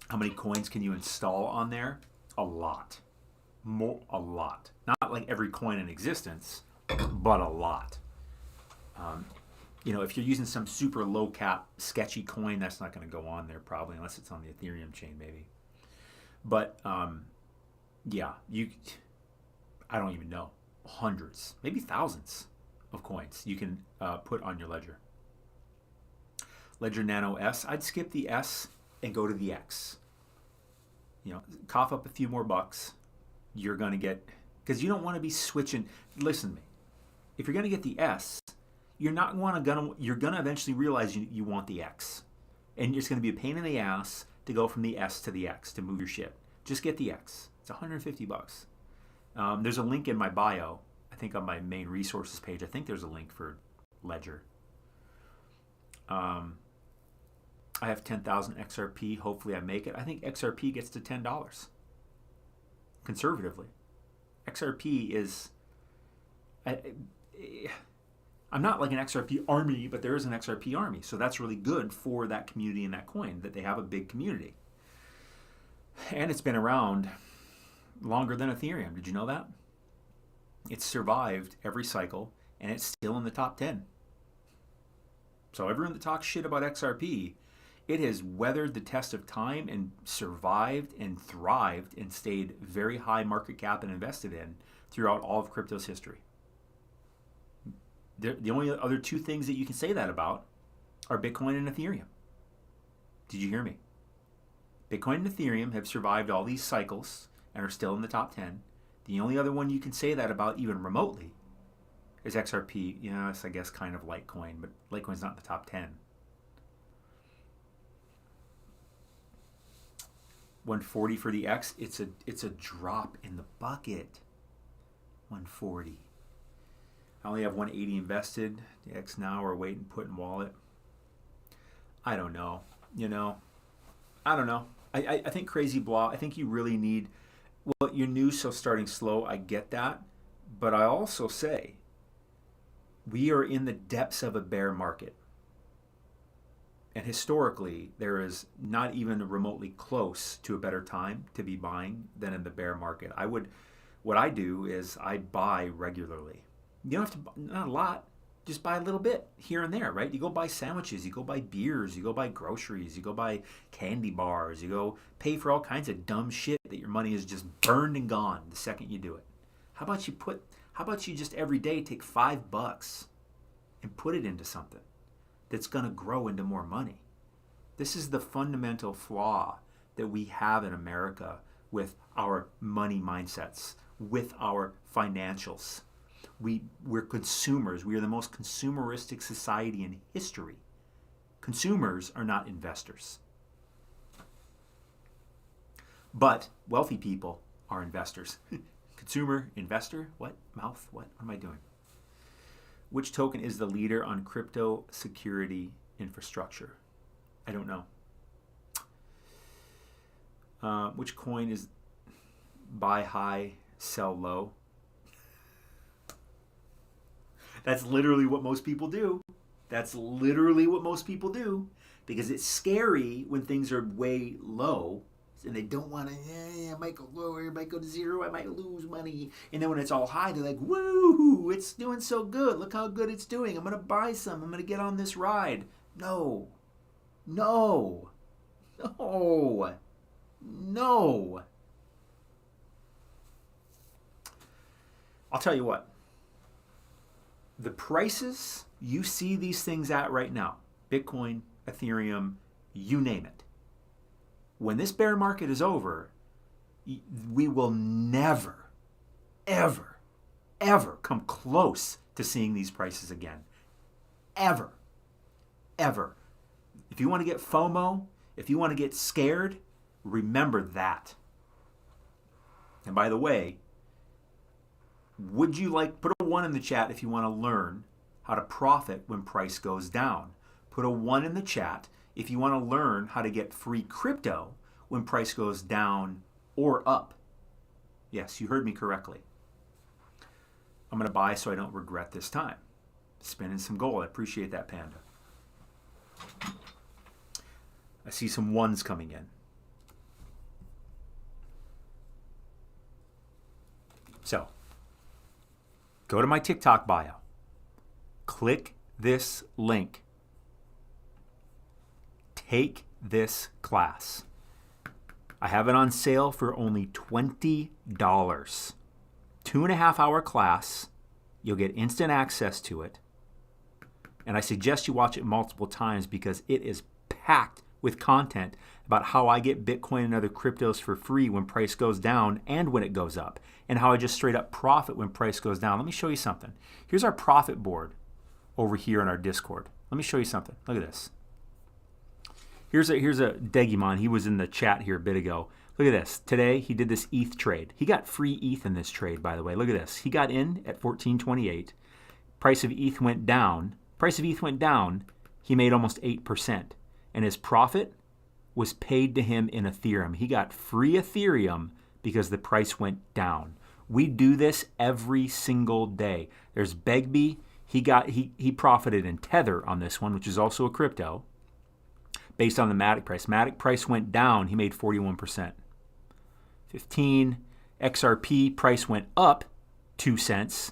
How many coins can you install on there? A lot. A lot. Not like every coin in existence, but a lot. If you're using some super low cap sketchy coin, that's not going to go on there probably unless it's on the Ethereum chain maybe. But yeah, I don't even know, hundreds, maybe thousands of coins you can put on your ledger. Ledger Nano S, I'd skip the S and go to the X. Cough up a few more bucks. You're going to get, because you don't want to be switching. Listen to me. If you're going to get the S, you're going to eventually realize you want the X. And it's going to be a pain in the ass to go from the S to the X to move your shit. Just get the X. It's $150. There's a link in my bio. I think on my main resources page, I think there's a link for Ledger. I have 10,000 XRP. Hopefully I make it. I think XRP gets to $10. Conservatively. XRP is... I'm not like an XRP army, but there is an XRP army. So that's really good for that community and that coin, that they have a big community. And it's been around longer than Ethereum. Did you know that? It's survived every cycle, and it's still in the top 10. So everyone that talks shit about XRP, it has weathered the test of time and survived and thrived and stayed very high market cap and invested in throughout all of crypto's history. The only other two things that you can say that about are Bitcoin and Ethereum. Did you hear me? Bitcoin and Ethereum have survived all these cycles and are still in the top 10. The only other one you can say that about even remotely is XRP. Yes, I guess kind of Litecoin, but Litecoin's not in the top 10. 140 for the X. It's a drop in the bucket. 140. I only have 180 invested. The X now or wait and put in wallet. I don't know. I don't know. I think Crazy Blah, I think you really need, well, you're new, so starting slow, I get that. But I also say, we are in the depths of a bear market. And historically, there is not even remotely close to a better time to be buying than in the bear market. What I do is I buy regularly. You don't have to, not a lot, just buy a little bit here and there, right? You go buy sandwiches, you go buy beers, you go buy groceries, you go buy candy bars, you go pay for all kinds of dumb shit that your money is just burned and gone the second you do it. How about you just every day take $5 and put it into something that's going to grow into more money? This is the fundamental flaw that we have in America with our money mindsets, with our financials. We're consumers. We are the most consumeristic society in history. Consumers are not investors. But wealthy people are investors. Consumer, investor, what? Mouth, what am I doing? Which token is the leader on crypto security infrastructure? I don't know. Which coin is buy high, sell low? That's literally what most people do. That's literally what most people do, because it's scary when things are way low and they don't want to, I might go lower, I might go to zero, I might lose money. And then when it's all high, they're like, woo, it's doing so good. Look how good it's doing. I'm going to buy some. I'm going to get on this ride. No. I'll tell you what. The prices you see these things at right now, Bitcoin, Ethereum, you name it. When this bear market is over, we will never, ever, ever come close to seeing these prices again. Ever. If you want to get FOMO, if you want to get scared, remember that. And by the way, would you put a 1 in the chat if you want to learn how to profit when price goes down? Put a 1 in the chat if you want to learn how to get free crypto when price goes down or up. Yes, you heard me correctly. I'm going to buy so I don't regret this time. Spending some gold. I appreciate that, Panda. I see some 1s coming in. So, go to my TikTok bio. Click this link. Take this class. I have it on sale for only $20. 2.5 hour class. You'll get instant access to it. And I suggest you watch it multiple times because it is packed with content about how I get Bitcoin and other cryptos for free when price goes down and when it goes up, and how I just straight up profit when price goes down. Let me show you something. Here's our profit board over here in our Discord. Let me show you something. Look at this. Here's a Degimon. He was in the chat here a bit ago. Look at this. Today he did this ETH trade. He got free ETH in this trade, by the way. Look at this. He got in at 14.28. Price of ETH went down. He made almost 8%. And his profit was paid to him in Ethereum. He got free Ethereum because the price went down. We do this every single day. There's Begbie. He profited in Tether on this one, which is also a crypto, based on the Matic price. Matic price went down. He made 41%. 15. XRP price went up 2 cents.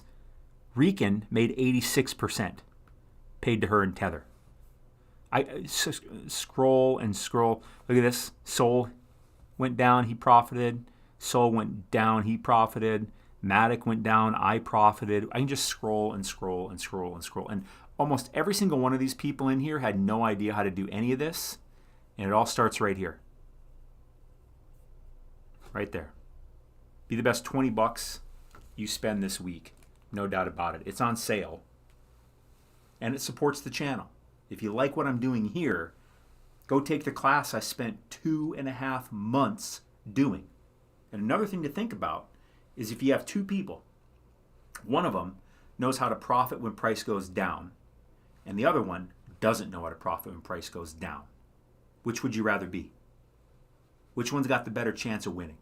Rican made 86%, paid to her in Tether. I scroll and scroll. Look at this. Sol went down. He profited. Sol went down. He profited. Matic went down. I profited. I can just scroll and scroll and scroll and scroll. And almost every single one of these people in here had no idea how to do any of this. And it all starts right here. Right there. Be the best $20 you spend this week. No doubt about it. It's on sale. And it supports the channel. If you like what I'm doing here, go take the class I spent 2.5 months doing. And another thing to think about is if you have two people, one of them knows how to profit when price goes down, and the other one doesn't know how to profit when price goes down. Which would you rather be? Which one's got the better chance of winning?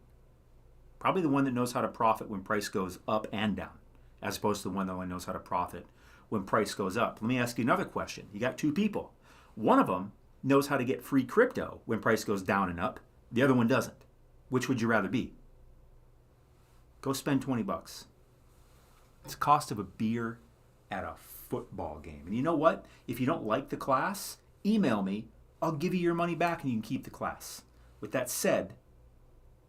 Probably the one that knows how to profit when price goes up and down, as opposed to the one that only knows how to profit when price goes up. Let me ask you another question. You got two people. One of them knows how to get free crypto when price goes down and up. The other one doesn't. Which would you rather be? Go spend $20. It's the cost of a beer at a football game. And you know what? If you don't like the class, email me. I'll give you your money back and you can keep the class. With that said,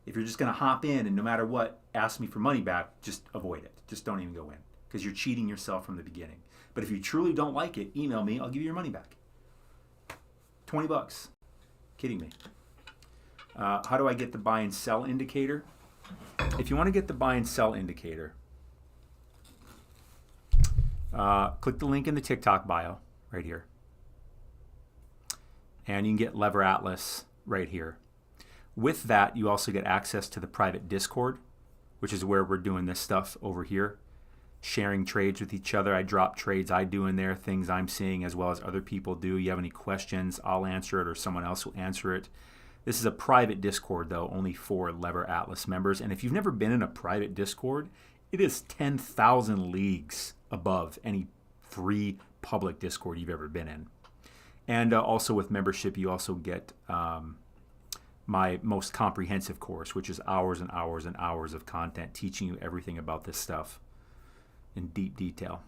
if you're just going to hop in and no matter what, ask me for money back, just avoid it. Just don't even go in because you're cheating yourself from the beginning. But if you truly don't like it, email me. I'll give you your money back. $20. Kidding me. How do I get the buy and sell indicator? If you want to get the buy and sell indicator, click the link in the TikTok bio right here. And you can get Lever Atlas right here. With that, you also get access to the private Discord, which is where we're doing this stuff over here, sharing trades with each other. I drop trades I do in there, things I'm seeing as well as other people do. You have any questions, I'll answer it or someone else will answer it. This is a private Discord, though, only for Lever Atlas members. And if you've never been in a private Discord, it is 10,000 leagues above any free public Discord you've ever been in. And also with membership, you also get my most comprehensive course, which is hours and hours and hours of content teaching you everything about this stuff in deep detail.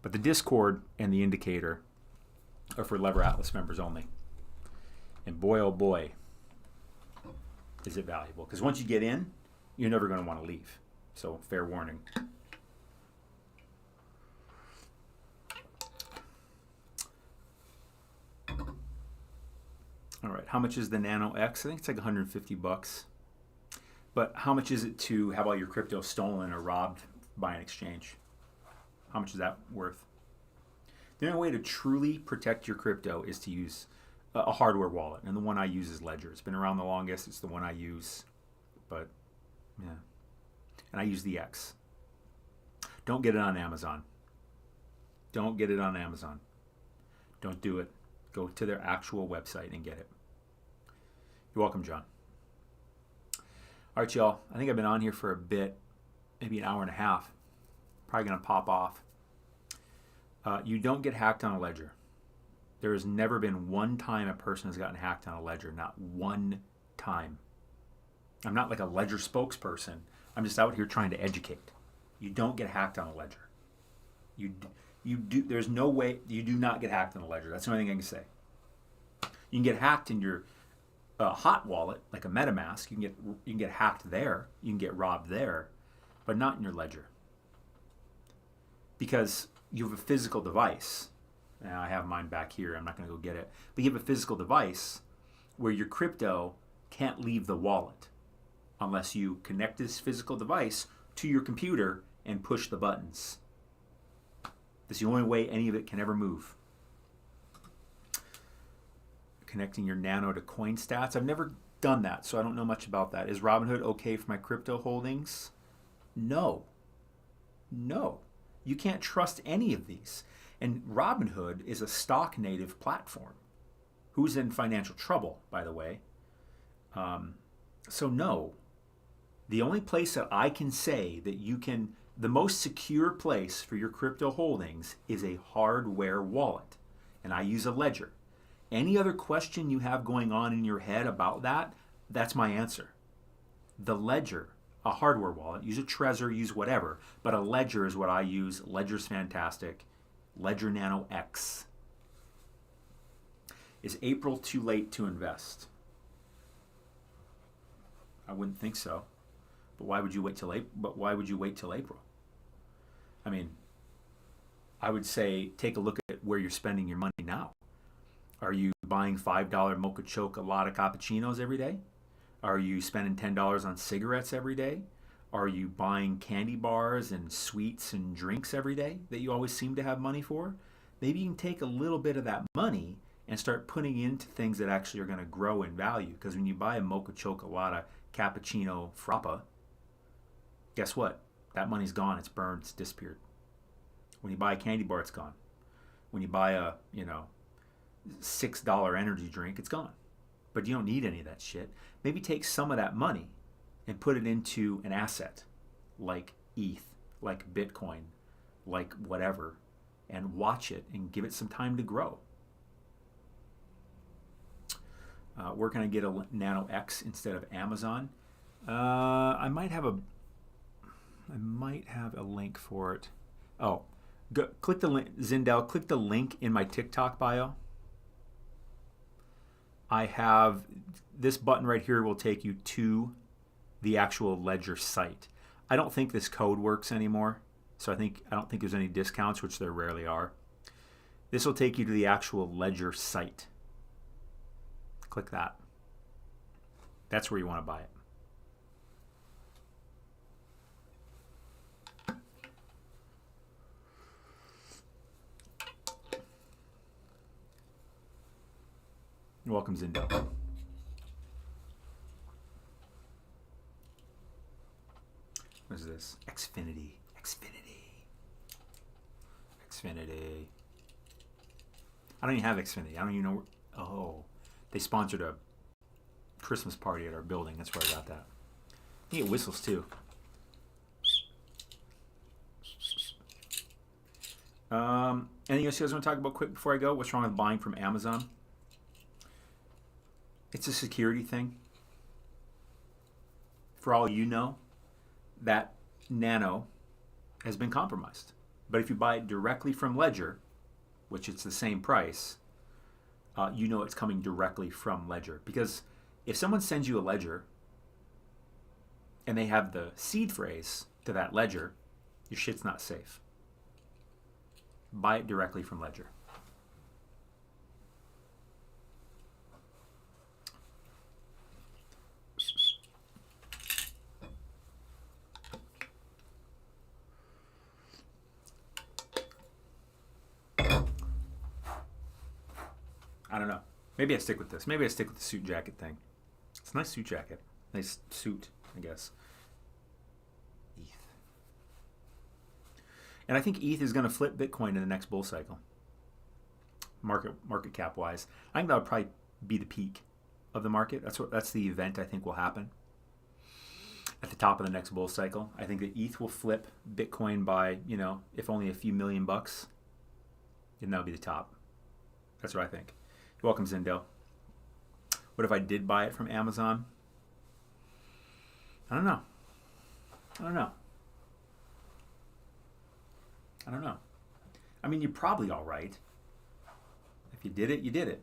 But the Discord and the indicator are for Lever Atlas members only. And boy, oh boy, is it valuable. Because once you get in, you're never going to want to leave. So fair warning. All right, how much is the Nano X? I think it's like $150. But how much is it to have all your crypto stolen or robbed by an exchange? How much is that worth? The only way to truly protect your crypto is to use a hardware wallet. And the one I use is Ledger. It's been around the longest. It's the one I use. But, yeah. And I use the X. Don't get it on Amazon. Don't get it on Amazon. Don't do it. Go to their actual website and get it. You're welcome, John. All right, y'all. I think I've been on here for a bit, maybe an hour and a half. Probably going to pop off. You don't get hacked on a ledger. There has never been one time a person has gotten hacked on a ledger. Not one time. I'm not like a ledger spokesperson. I'm just out here trying to educate. You don't get hacked on a ledger. You do. There's no way you do not get hacked on a ledger. That's the only thing I can say. You can get hacked in your hot wallet, like a MetaMask. You can get hacked there. You can get robbed there, but not in your ledger. Because you have a physical device. Now I have mine back here. I'm not going to go get it. But you have a physical device where your crypto can't leave the wallet unless you connect this physical device to your computer and push the buttons. That's the only way any of it can ever move. Connecting your Nano to CoinStats. I've never done that, so I don't know much about that. Is Robinhood okay for my crypto holdings? No. No. You can't trust any of these. And Robinhood is a stock native platform. Who's in financial trouble, by the way. So, no. The only place that I can say that you can, the most secure place for your crypto holdings is a hardware wallet. And I use a ledger. Any other question you have going on in your head about that, that's my answer. The ledger, a hardware wallet, use a Trezor, use whatever, but a ledger is what I use. Ledger's fantastic. Ledger Nano X. Is April too late to invest? I wouldn't think so. But why would you wait till April? I mean, I would say take a look at where you're spending your money now. Are you buying $5 mocha choke a lot of cappuccinos every day? Are you spending $10 on cigarettes every day? Are you buying candy bars and sweets and drinks every day that you always seem to have money for? Maybe you can take a little bit of that money and start putting into things that actually are going to grow in value. Because when you buy a mocha chocolate cappuccino frappa, guess what? That money's gone. It's burned. It's disappeared. When you buy a candy bar, it's gone. When you buy a, $6 energy drink, it's gone. But you don't need any of that shit. Maybe take some of that money and put it into an asset like ETH, like Bitcoin, like whatever, and watch it and give it some time to grow. Where can I get a Nano X instead of Amazon? I might have a link for it. Oh, click the link, Zindel. Click the link in my TikTok bio. I have this button right here will take you to the actual Ledger site. I don't think this code works anymore, so I don't think there's any discounts, which there rarely are. This will take you to the actual Ledger site. Click that. That's where you want to buy it. You're welcome, Zindo. What is this? Xfinity. I don't even have Xfinity. I don't even know. Oh, they sponsored a Christmas party at our building. That's where I got that. I think it whistles too. Anything else you guys want to talk about quick before I go? What's wrong with buying from Amazon? It's a security thing. For all you know, that Nano has been compromised. But if you buy it directly from Ledger, which it's the same price, you know it's coming directly from Ledger. Because if someone sends you a Ledger and they have the seed phrase to that Ledger, your shit's not safe. Buy it directly from Ledger. I don't know. Maybe I stick with this. Maybe I stick with the suit jacket thing. It's a nice suit jacket. Nice suit, I guess. ETH. And I think ETH is going to flip Bitcoin in the next bull cycle. Market cap wise. I think that would probably be the peak of the market. That's the event I think will happen. At the top of the next bull cycle. I think that ETH will flip Bitcoin by, if only a few $million, then that'll be the top. That's what I think. You're welcome, Zindo. What if I did buy it from Amazon? I don't know. I mean, you're probably all right. If you did it, you did it.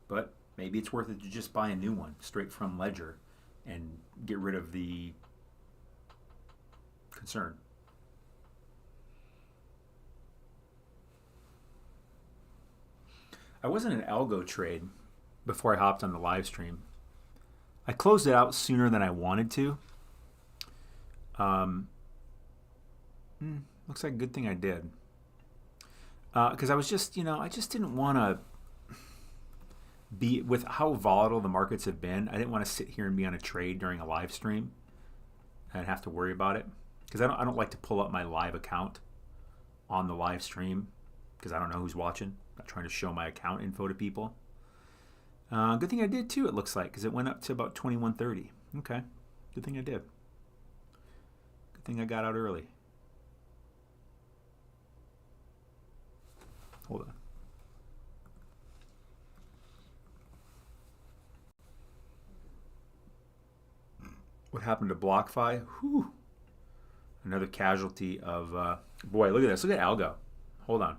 But maybe it's worth it to just buy a new one straight from Ledger and get rid of the concern. I was in an algo trade before I hopped on the live stream. I closed it out sooner than I wanted to. Looks like a good thing I did. Because I was just, I just didn't want to be with how volatile the markets have been, I didn't want to sit here and be on a trade during a live stream and have to worry about it, because I don't like to pull up my live account on the live stream because I don't know who's watching. I'm not trying to show my account info to people. Good thing I did too, it looks like, because it went up to about 21.30. Okay, good thing I did. Good thing I got out early. Hold on. What happened to BlockFi? Whew. Another casualty of, boy, look at this. Look at Algo. Hold on.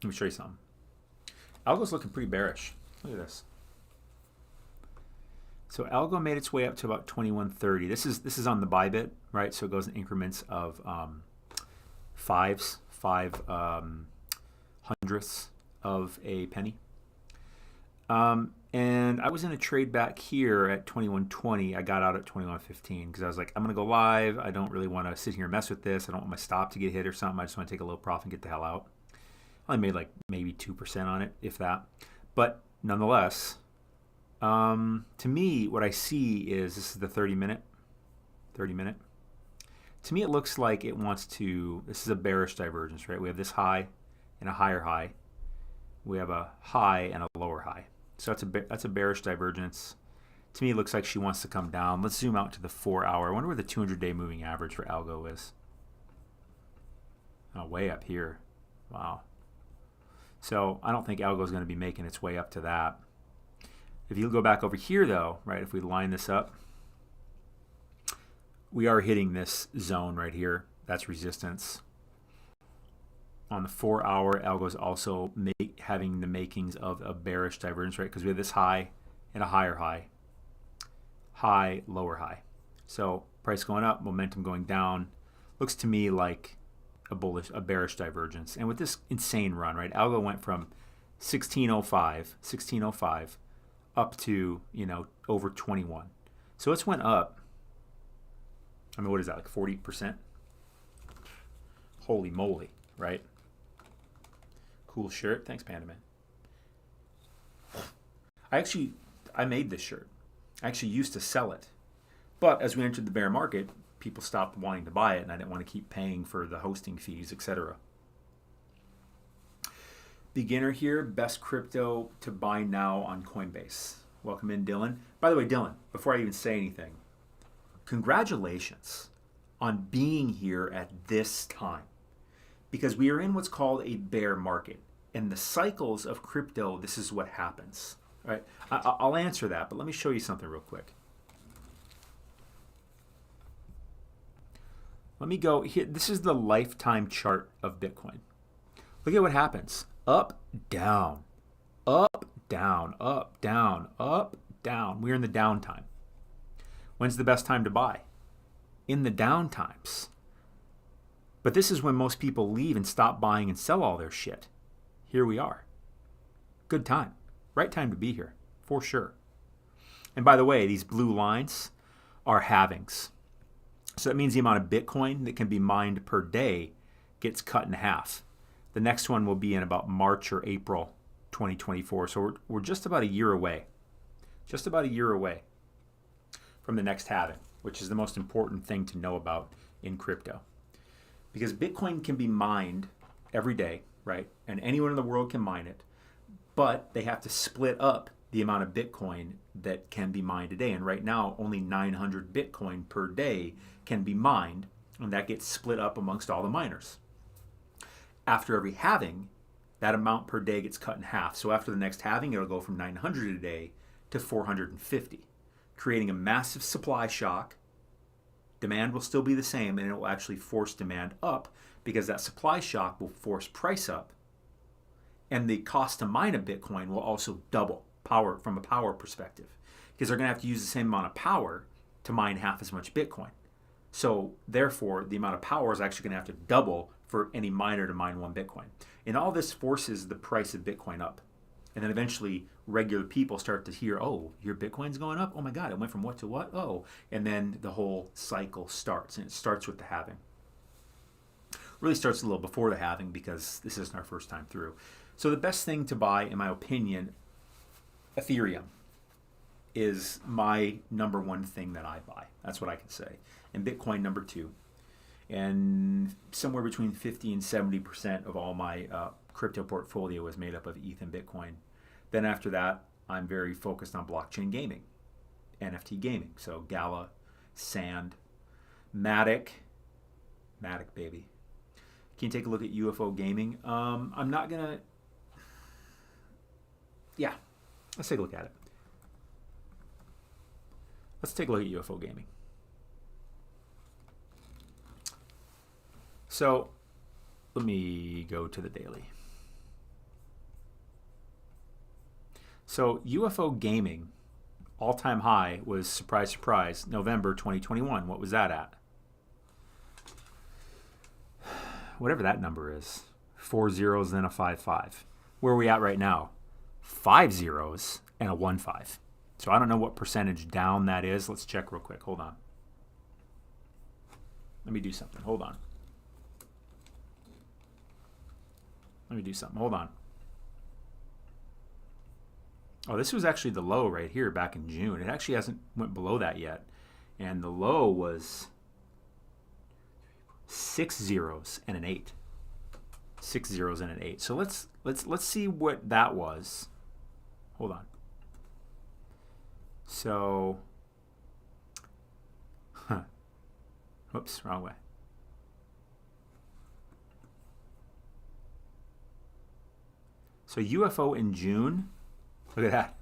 Let me show you something. Algo's looking pretty bearish. Look at this. So Algo made its way up to about 21.30. This is on the buy bit, right? So it goes in increments of five hundredths of a penny. And I was in a trade back here at 21.20. I got out at 21.15 because I was like, I'm going to go live. I don't really want to sit here and mess with this. I don't want my stop to get hit or something. I just want to take a little profit and get the hell out. I made like maybe 2% on it, if that. But nonetheless, to me, what I see is this is the 30 minute. To me, it looks like it wants to, this is a bearish divergence, right? We have this high and a higher high. We have a high and a lower high. So that's a bearish divergence. To me, it looks like she wants to come down. Let's zoom out to the 4 hour. I wonder where the 200-day moving average for Algo is. Oh, way up here. Wow. So I don't think Algo is going to be making its way up to that. If you go back over here, though, right, if we line this up, we are hitting this zone right here. That's resistance. On the 4 hour, Algo is also having the makings of a bearish divergence, right? Because we have this high and a higher high. High, lower high. So price going up, momentum going down. Looks to me like a bearish divergence. And with this insane run, right? Algo went from 1605 up to, over 21. So it's went up. I mean, what is that, like 40%? Holy moly, right? Cool shirt. Thanks, Panda Man. I made this shirt. I actually used to sell it. But as we entered the bear market, people stopped wanting to buy it, and I didn't want to keep paying for the hosting fees, etc. Beginner here, best crypto to buy now on Coinbase. Welcome in, Dylan. By the way, Dylan, before I even say anything, congratulations on being here at this time, because we are in what's called a bear market. In the cycles of crypto, this is what happens. All right? I'll answer that, but let me show you something real quick. Let me go here. This is the lifetime chart of Bitcoin. Look at what happens. Up, down, up, down, up, down, up, down. We're in the downtime. When's the best time to buy? In the down times. But this is when most people leave and stop buying and sell all their shit. Here we are. Good time. Right time to be here, for sure. And by the way, these blue lines are halvings. So that means the amount of Bitcoin that can be mined per day gets cut in half. The next one will be in about March or April 2024. So we're just about a year away. Just about a year away from the next halving, which is the most important thing to know about in crypto. Because Bitcoin can be mined every day, right? And anyone in the world can mine it. But they have to split up the amount of Bitcoin that can be mined a day. And right now, only 900 Bitcoin per day can be mined. And that gets split up amongst all the miners. After every halving, that amount per day gets cut in half. So after the next halving, it'll go from 900 a day to 450, creating a massive supply shock. Demand will still be the same, and it will actually force demand up because that supply shock will force price up. And the cost to mine a Bitcoin will also double from a power perspective, because they're going to have to use the same amount of power to mine half as much Bitcoin. So therefore, the amount of power is actually going to have to double for any miner to mine one Bitcoin. And all this forces the price of Bitcoin up. And then eventually regular people start to hear, oh, your Bitcoin's going up? Oh my God, it went from what to what? Oh, and then the whole cycle starts, and it starts with the halving. Really starts a little before the halving because this isn't our first time through. So the best thing to buy, in my opinion, Ethereum is my number one thing that I buy. That's what I can say. And Bitcoin number two. And somewhere between 50 and 70% of all my crypto portfolio is made up of ETH and Bitcoin. Then after that, I'm very focused on blockchain gaming, NFT gaming. So Gala, Sand, Matic baby. Can you take a look at UFO gaming? I'm not gonna. Yeah, let's take a look at it. Let's take a look at UFO gaming. So let me go to the daily. So UFO gaming, all-time high was, surprise, surprise, November 2021. What was that at? Whatever that number is. 4 zeros and a 5-5. Where are we at right now? 5 zeros and a 1-5. So I don't know what percentage down that is. Let's check real quick. Hold on. Let me do something. Hold on. Hold on. Oh, this was actually the low right here back in June. It actually hasn't went below that yet. And the low was 6 zeros and an 8. 6 zeros and an 8. So let's see what that was. Hold on. So, whoops, wrong way. So UFO in June, look at that.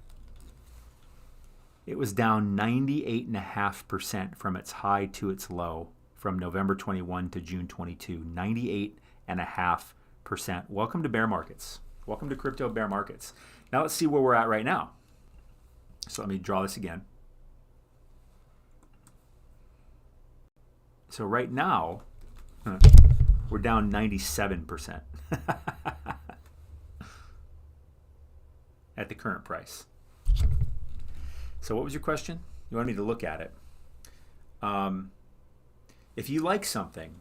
It was down 98.5% from its high to its low from November 21 to June 22. 98.5%. Welcome to bear markets. Welcome to crypto bear markets. Now let's see where we're at right now. So let me draw this again. So right now, we're down 97%. At the current price. So what was your question? You wanted me to look at it. If you like something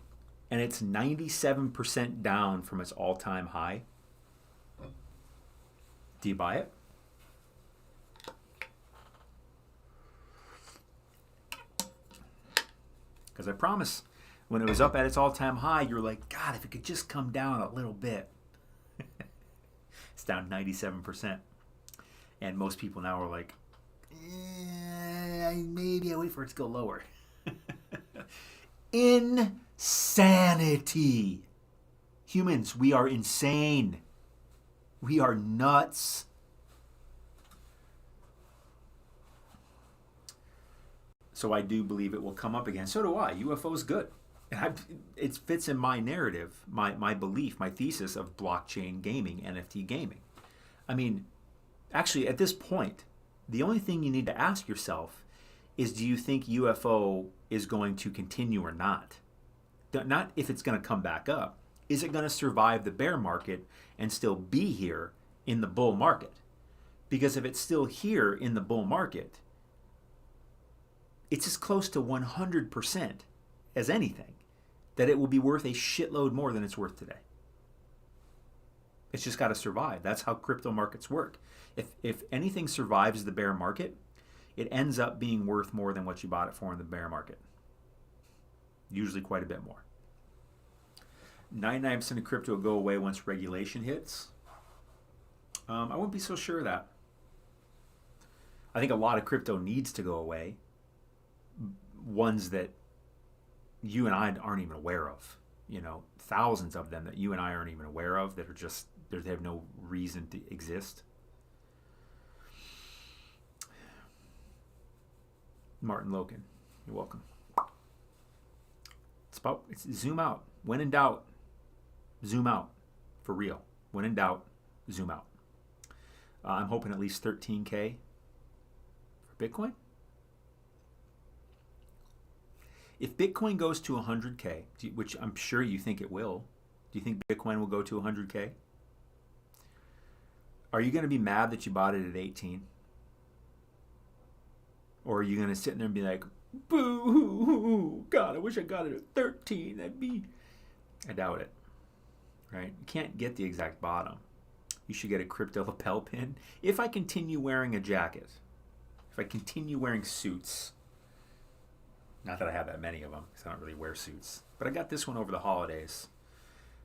and it's 97% down from its all-time high, do you buy it? Because I promise, when it was up at its all-time high, you're like, God, if it could just come down a little bit. It's down 97%. And most people now are like, maybe I wait for it to go lower. Insanity. Humans, we are insane. We are nuts. So I do believe it will come up again. So do I. UFO is good. And it fits in my narrative, my belief, my thesis of blockchain gaming, NFT gaming. I mean, actually, at this point, the only thing you need to ask yourself is, do you think UFO is going to continue or not? Not if it's going to come back up. Is it going to survive the bear market and still be here in the bull market? Because if it's still here in the bull market, it's as close to 100% as anything that it will be worth a shitload more than it's worth today. It's just got to survive. That's how crypto markets work. If anything survives the bear market, it ends up being worth more than what you bought it for in the bear market. Usually quite a bit more. 99% of crypto will go away once regulation hits. I wouldn't be so sure of that. I think a lot of crypto needs to go away. Ones that you and I aren't even aware of. You know, thousands of them that you and I aren't even aware of that are just, they have no reason to exist. Martin Loken, you're welcome. It's zoom out. When in doubt, zoom out. For real. When in doubt, zoom out. I'm hoping at least 13K for Bitcoin. If Bitcoin goes to 100K, which I'm sure you think it will, do you think Bitcoin will go to 100K? Are you going to be mad that you bought it at 18? Or are you going to sit there and be like, boo, God, I wish I got it at 13. I doubt it, right? You can't get the exact bottom. You should get a crypto lapel pin. If I continue wearing a jacket, if I continue wearing suits, not that I have that many of them because I don't really wear suits, but I got this one over the holidays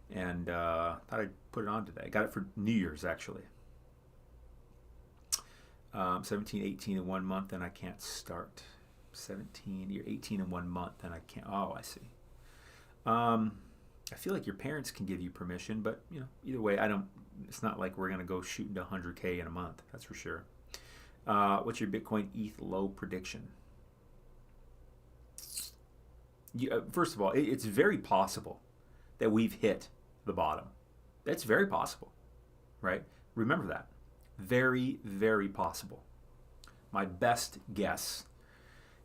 and thought I'd put it on today. I got it for New Year's actually. 17, 18 in 1 month, and I can't start. 17, you're 18 in 1 month, and I can't. Oh, I see. I feel like your parents can give you permission, but either way, I don't. It's not like we're gonna go shooting to 100K in a month. That's for sure. What's your Bitcoin ETH low prediction? First of all, it's very possible that we've hit the bottom. That's very possible, right? Remember that. Very, very possible. My best guess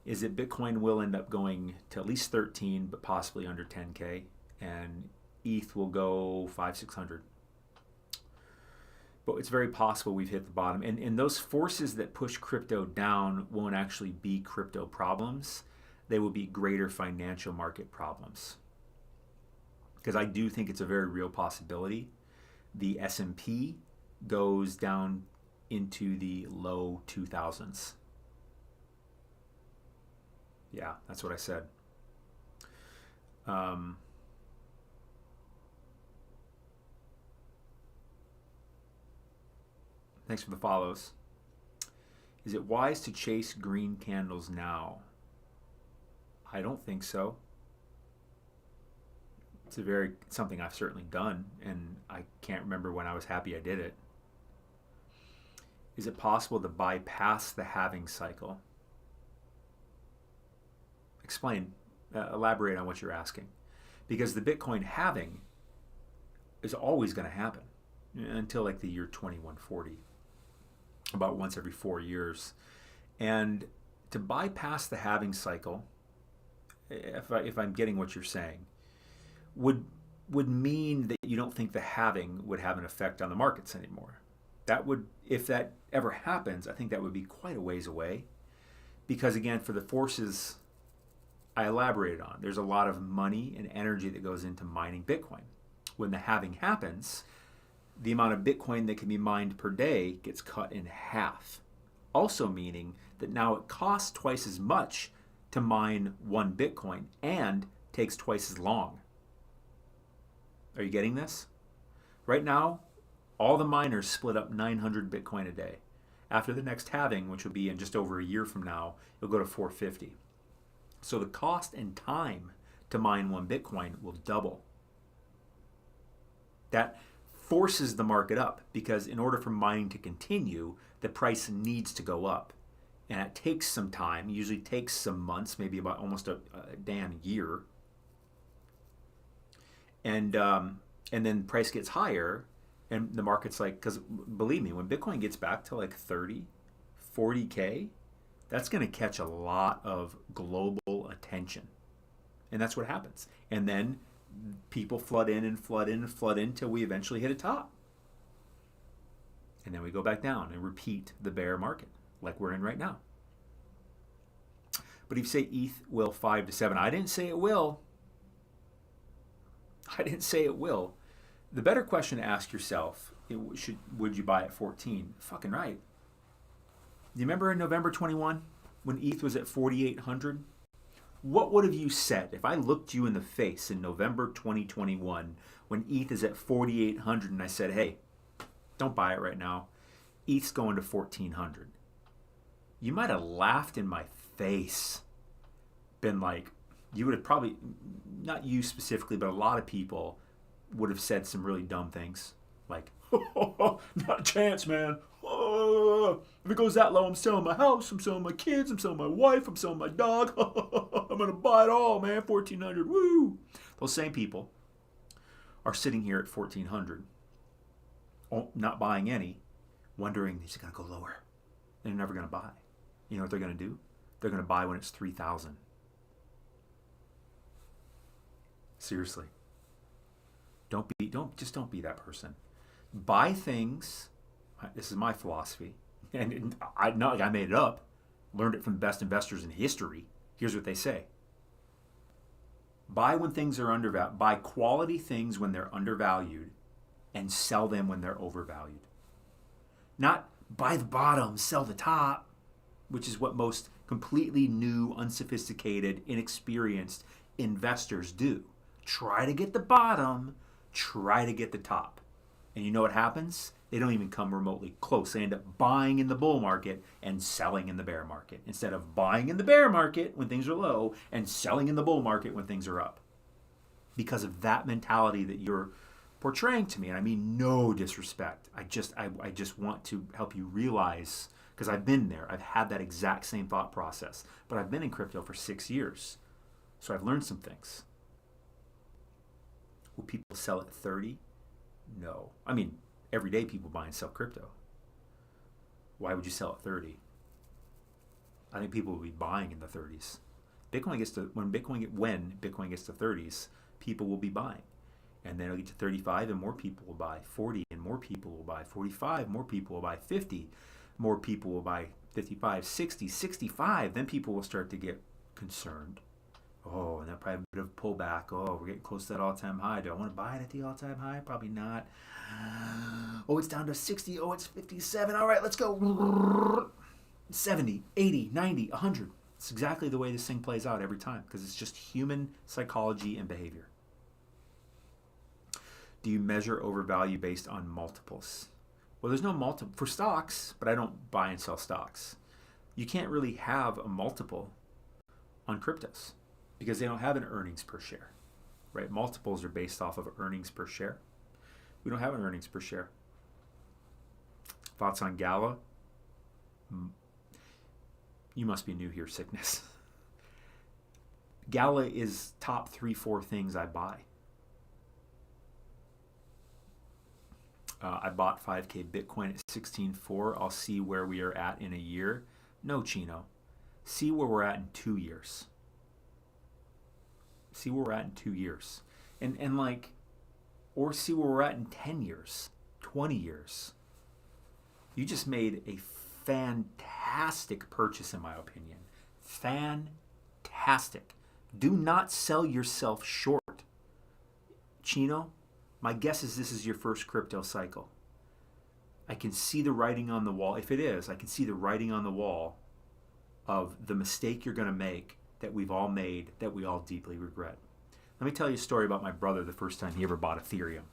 is that Bitcoin will end up going to at least 13, but possibly under 10K, and ETH will go 500-600. But it's very possible we've hit the bottom. And those forces that push crypto down won't actually be crypto problems. They will be greater financial market problems. Because I do think it's a very real possibility. The S&P goes down into the low 2000s. Yeah, that's what I said. Thanks for the follows. Is it wise to chase green candles now? I don't think so. It's something I've certainly done, and I can't remember when I was happy I did it. Is it possible to bypass the halving cycle? Explain, elaborate on what you're asking. Because the Bitcoin halving is always going to happen until like the year 2140, about once every 4 years. And to bypass the halving cycle, if I'm getting what you're saying, would mean that you don't think the halving would have an effect on the markets anymore. That would, if that ever happens, I think that would be quite a ways away. Because again, for the forces I elaborated on, there's a lot of money and energy that goes into mining Bitcoin. When the halving happens, the amount of Bitcoin that can be mined per day gets cut in half. Also meaning that now it costs twice as much to mine 1 Bitcoin and takes twice as long. Are you getting this? Right now, all the miners split up 900 Bitcoin a day. After the next halving, which will be in just over a year from now, it'll go to 450. So the cost and time to mine 1 Bitcoin will double. That forces the market up because in order for mining to continue, the price needs to go up. And it takes some time, usually takes some months, maybe about almost a damn year. And then price gets higher and the market's like, because believe me, when Bitcoin gets back to like 30, 40K, that's going to catch a lot of global attention. And that's what happens. And then people flood in and flood in and flood in until we eventually hit a top. And then we go back down and repeat the bear market like we're in right now. But if you say ETH will 5 to 7, I didn't say it will. I didn't say it will. The better question to ask yourself, would you buy at 14? Fucking right. You remember in November 21 when ETH was at 4,800? What would have you said if I looked you in the face in November 2021 when ETH is at 4,800 and I said, hey, don't buy it right now. ETH's going to 1,400. You might have laughed in my face. Been like, you would have probably, not you specifically, but a lot of people would have said some really dumb things. Like, not a chance, man. If it goes that low, I'm selling my house, I'm selling my kids, I'm selling my wife, I'm selling my dog. I'm going to buy it all, man. 1,400, woo. Those same people are sitting here at 1,400, not buying any, wondering, is it going to go lower? They're never going to buy. You know what they're going to do? They're going to buy when it's 3,000. Seriously. Don't be that person. Buy things. This is my philosophy, and not like I made it up. Learned it from the best investors in history. Here's what they say: buy when things are undervalued. Buy quality things when they're undervalued, and sell them when they're overvalued. Not buy the bottom, sell the top, which is what most completely new, unsophisticated, inexperienced investors do. Try to get the bottom, try to get the top. And you know what happens? They don't even come remotely close. They end up buying in the bull market and selling in the bear market instead of buying in the bear market when things are low and selling in the bull market when things are up. Because of that mentality that you're portraying to me. And I mean no disrespect. I just want to help you realize, because I've been there. I've had that exact same thought process. But I've been in crypto for 6 years. So I've learned some things. Will people sell at 30? No. I mean, every day people buy and sell crypto. Why would you sell at 30? I think people will be buying in the 30s. When Bitcoin gets to 30s, people will be buying. And then it'll get to 35 and more people will buy. 40 and more people will buy. 45, more people will buy. 50, more people will buy. 55, 60, 65. Then people will start to get concerned. Oh, and then probably a bit of pullback. Oh, we're getting close to that all-time high. Do I want to buy it at the all-time high? Probably not. Oh, it's down to 60. Oh, it's 57. All right, let's go. 70, 80, 90, 100. It's exactly the way this thing plays out every time because it's just human psychology and behavior. Do you measure overvalue based on multiples? Well, there's no multiple for stocks, but I don't buy and sell stocks. You can't really have a multiple on cryptos because they don't have an earnings per share, right? Multiples are based off of earnings per share. We don't have an earnings per share. Thoughts on Gala? You must be new here, sickness. Gala is top 3, 4 things I buy. I bought 5K Bitcoin at 16.4. I'll see where we are at in a year. No, Chino. See where we're at in 2 years. See where we're at in 2 years. Or see where we're at in 10 years, 20 years. You just made a fantastic purchase, in my opinion. Fantastic. Do not sell yourself short. Chino, my guess is this is your first crypto cycle. I can see the writing on the wall. If it is, I can see the writing on the wall of the mistake you're going to make that we've all made, that we all deeply regret. Let me tell you a story about my brother the first time he ever bought Ethereum.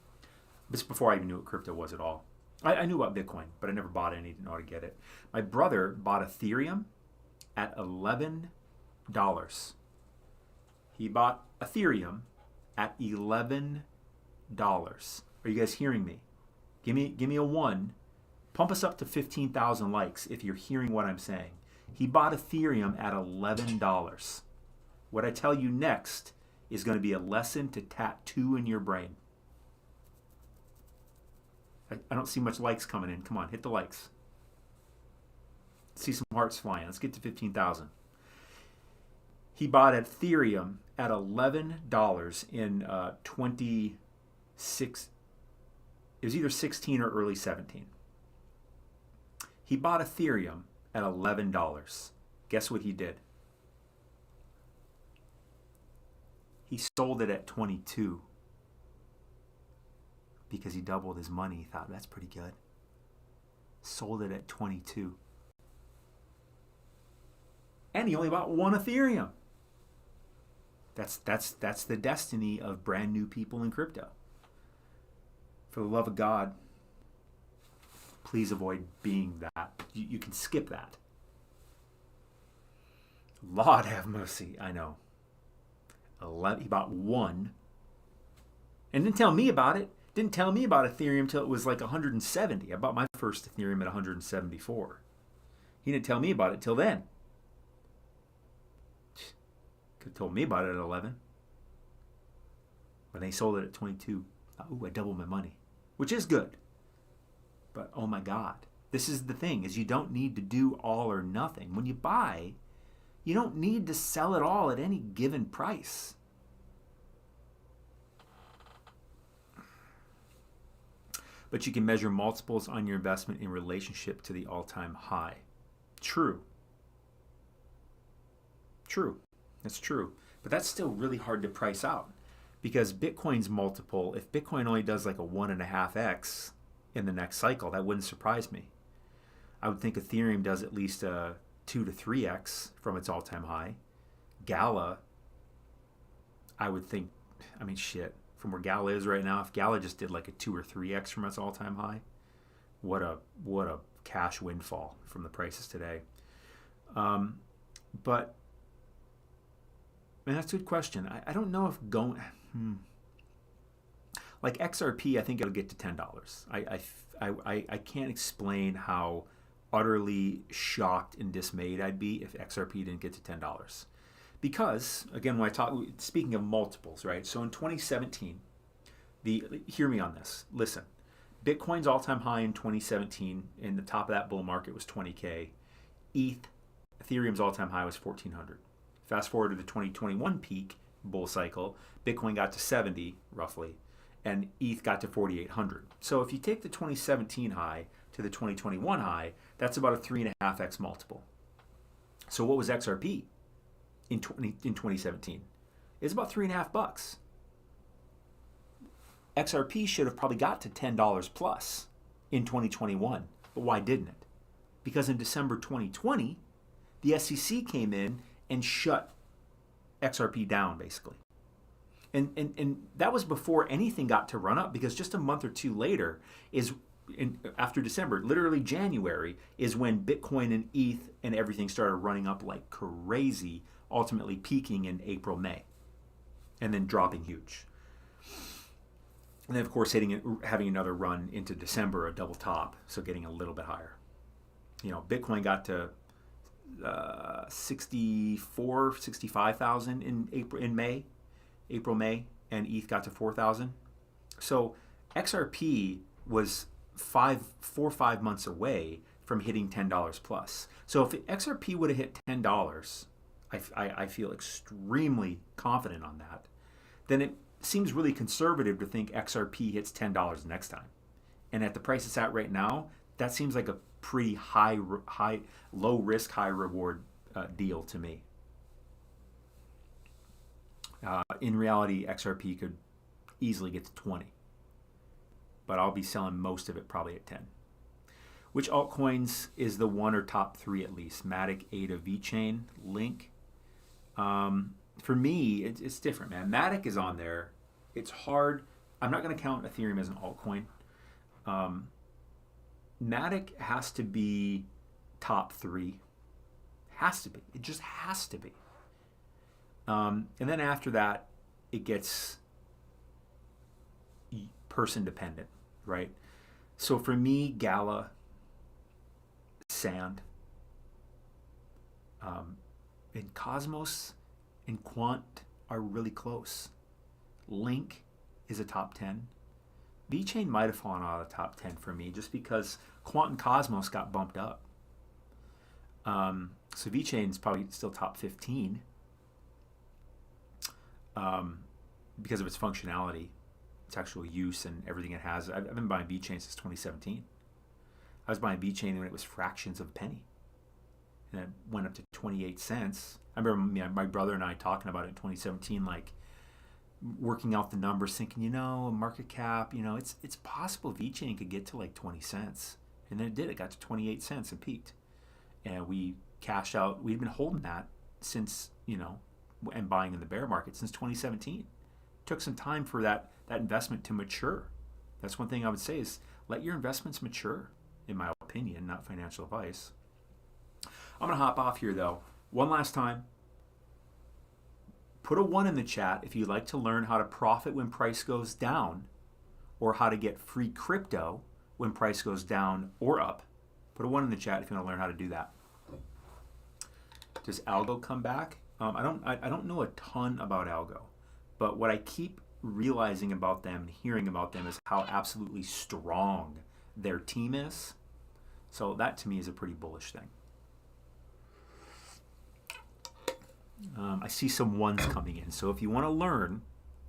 This is before I even knew what crypto was at all. I knew about Bitcoin, but I never bought it and I didn't know how to get it. My brother bought Ethereum at $11. He bought Ethereum at $11. Are you guys hearing me? Give me a 1. Pump us up to 15,000 likes if you're hearing what I'm saying. He bought Ethereum at $11. What I tell you next is going to be a lesson to tattoo in your brain. I don't see much likes coming in. Come on, hit the likes. See some hearts flying. Let's get to 15,000. He bought Ethereum at $11 in 26. It was either 16 or early 17. He bought Ethereum at $11. Guess what he did? He sold it at 22 because he doubled his money. He thought, that's pretty good. Sold it at 22. And he only bought 1 Ethereum. That's the destiny of brand new people in crypto. For the love of God, please avoid being that. You can skip that. Lord have mercy. I know. He bought 1 and didn't tell me about it. Didn't tell me about Ethereum until it was like 170. I bought my first Ethereum at 174. He didn't tell me about it till then. Could have told me about it at 11. But they sold it at 22. Ooh, I doubled my money, which is good. But oh my God, this is the thing, is you don't need to do all or nothing. When you buy, you don't need to sell it all at any given price. But you can measure multiples on your investment in relationship to the all-time high. True. That's true. But that's still really hard to price out because Bitcoin's multiple, if Bitcoin only does like a 1.5x in the next cycle, that wouldn't surprise me. I would think Ethereum does at least a 2 to 3x from its all-time high. Gala, I would think, I mean, shit, from where Gala is right now, if Gala just did like a 2 or 3x from its all-time high, what a cash windfall from the prices today. But man, that's a good question. I don't know if going like XRP, I think it'll get to $10. I can't explain how utterly shocked and dismayed I'd be if XRP didn't get to $10. Because again, when I talk, speaking of multiples, right? So in 2017, hear me on this. Listen, Bitcoin's all-time high in 2017, in the top of that bull market was 20K. Ethereum's all-time high was 1,400. Fast forward to the 2021 peak bull cycle, Bitcoin got to 70 roughly, and ETH got to 4,800. So if you take the 2017 high to the 2021 high, that's about a 3.5x multiple. So what was XRP in 2017? It's about $3.50. XRP should have probably got to $10 plus in 2021, but why didn't it? Because in December 2020, the SEC came in and shut XRP down, basically. And that was before anything got to run up, because just a month or two later after December, literally January, is when Bitcoin and ETH and everything started running up like crazy, ultimately peaking in April, May, and then dropping huge. And then, of course, having another run into December, a double top, so getting a little bit higher. You know, Bitcoin got to 65,000 in April, May, and ETH got to 4,000. So XRP was 4 or 5 months away from hitting $10 plus. So if XRP would have hit $10, I feel extremely confident on that. Then it seems really conservative to think XRP hits $10 next time. And at the price it's at right now, that seems like a pretty low risk, high reward deal to me. In reality, XRP could easily get to 20, but I'll be selling most of it probably at 10. Which altcoins is the one or top three at least? Matic, ADA, VeChain, Link. For me, it's different, man. Matic is on there. It's hard. I'm not going to count Ethereum as an altcoin. Matic has to be top three. Has to be. It just has to be. And then after that, it gets person dependent, right? So for me, Gala, Sand, and Cosmos and Quant are really close. Link is a top 10. VeChain might have fallen out of the top 10 for me just because Quant and Cosmos got bumped up. So VeChain is probably still top 15 because of its functionality, its actual use, and everything it has. I've been buying VeChain since 2017. I was buying VeChain when it was fractions of a penny, and it went up to 28 cents. I remember my brother and I talking about it in 2017, like working out the numbers, thinking, market cap, it's possible VeChain could get to like 20 cents. And then it did. It got to 28 cents and peaked. And we cashed out. We've been holding that since, and buying in the bear market since 2017. It took some time for that investment to mature. That's one thing I would say is let your investments mature, in my opinion, not financial advice. I'm going to hop off here, though. One last time. Put a 1 in the chat if you'd like to learn how to profit when price goes down, or how to get free crypto when price goes down or up. Put a 1 in the chat if you want to learn how to do that. Does Algo come back? I don't know a ton about Algo, but what I keep realizing about them and hearing about them is how absolutely strong their team is. So that to me is a pretty bullish thing. I see some 1s coming in. So if you want to learn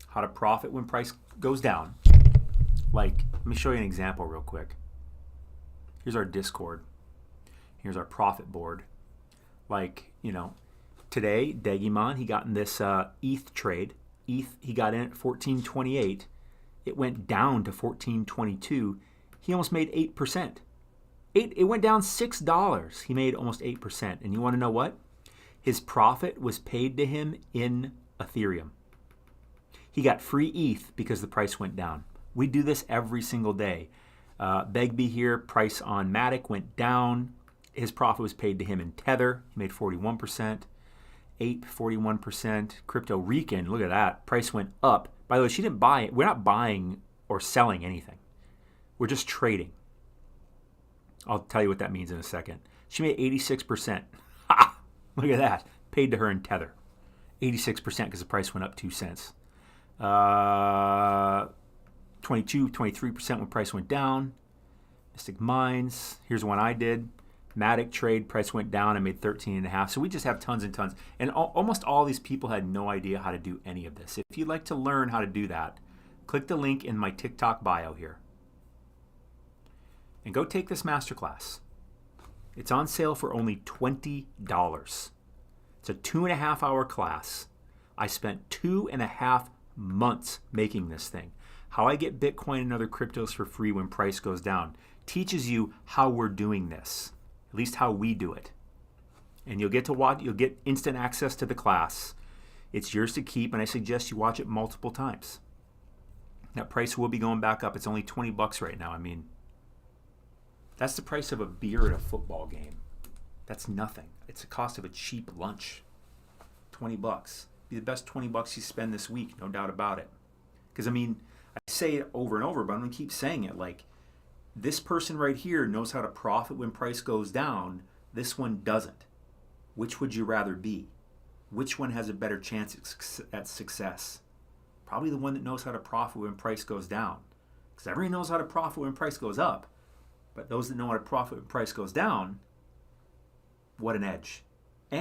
how to profit when price goes down, like, let me show you an example real quick. Here's our Discord. Here's our profit board. Like, today, Degimon, he got in this ETH trade. ETH, he got in at 14.28. It went down to 14.22. He almost made 8%. It went down $6. He made almost 8%. And you want to know what? His profit was paid to him in Ethereum. He got free ETH because the price went down. We do this every single day. Begbie here, price on Matic went down. His profit was paid to him in Tether. He made 41%. Ape, 41%. Crypto Rican, look at that. Price went up. By the way, she didn't buy it. We're not buying or selling anything. We're just trading. I'll tell you what that means in a second. She made 86%. Ha! Look at that. Paid to her in Tether. 86% because the price went up 2 cents. 22, 23% when price went down. Mystic Minds. Here's one I did. Matic trade, price went down. I made 13.5. So we just have tons and tons. And almost all these people had no idea how to do any of this. If you'd like to learn how to do that, click the link in my TikTok bio here. And go take this masterclass. It's on sale for only $20. It's a 2.5-hour class. I spent 2.5 months making this thing. How I get Bitcoin and other cryptos for free when price goes down teaches you how we're doing this, at least how we do it. And you'll get to watch. You'll get instant access to the class. It's yours to keep, and I suggest you watch it multiple times. That price will be going back up. It's only $20 right now. I mean, that's the price of a beer at a football game. That's nothing. It's the cost of a cheap lunch. $20. Be the best $20 you spend this week, no doubt about it. Because I mean, I say it over and over, but I'm gonna keep saying it. Like, this person right here knows how to profit when price goes down. This one doesn't. Which would you rather be? Which one has a better chance at success? Probably the one that knows how to profit when price goes down. Because everyone knows how to profit when price goes up. But those that know how to profit when price goes down, what an edge.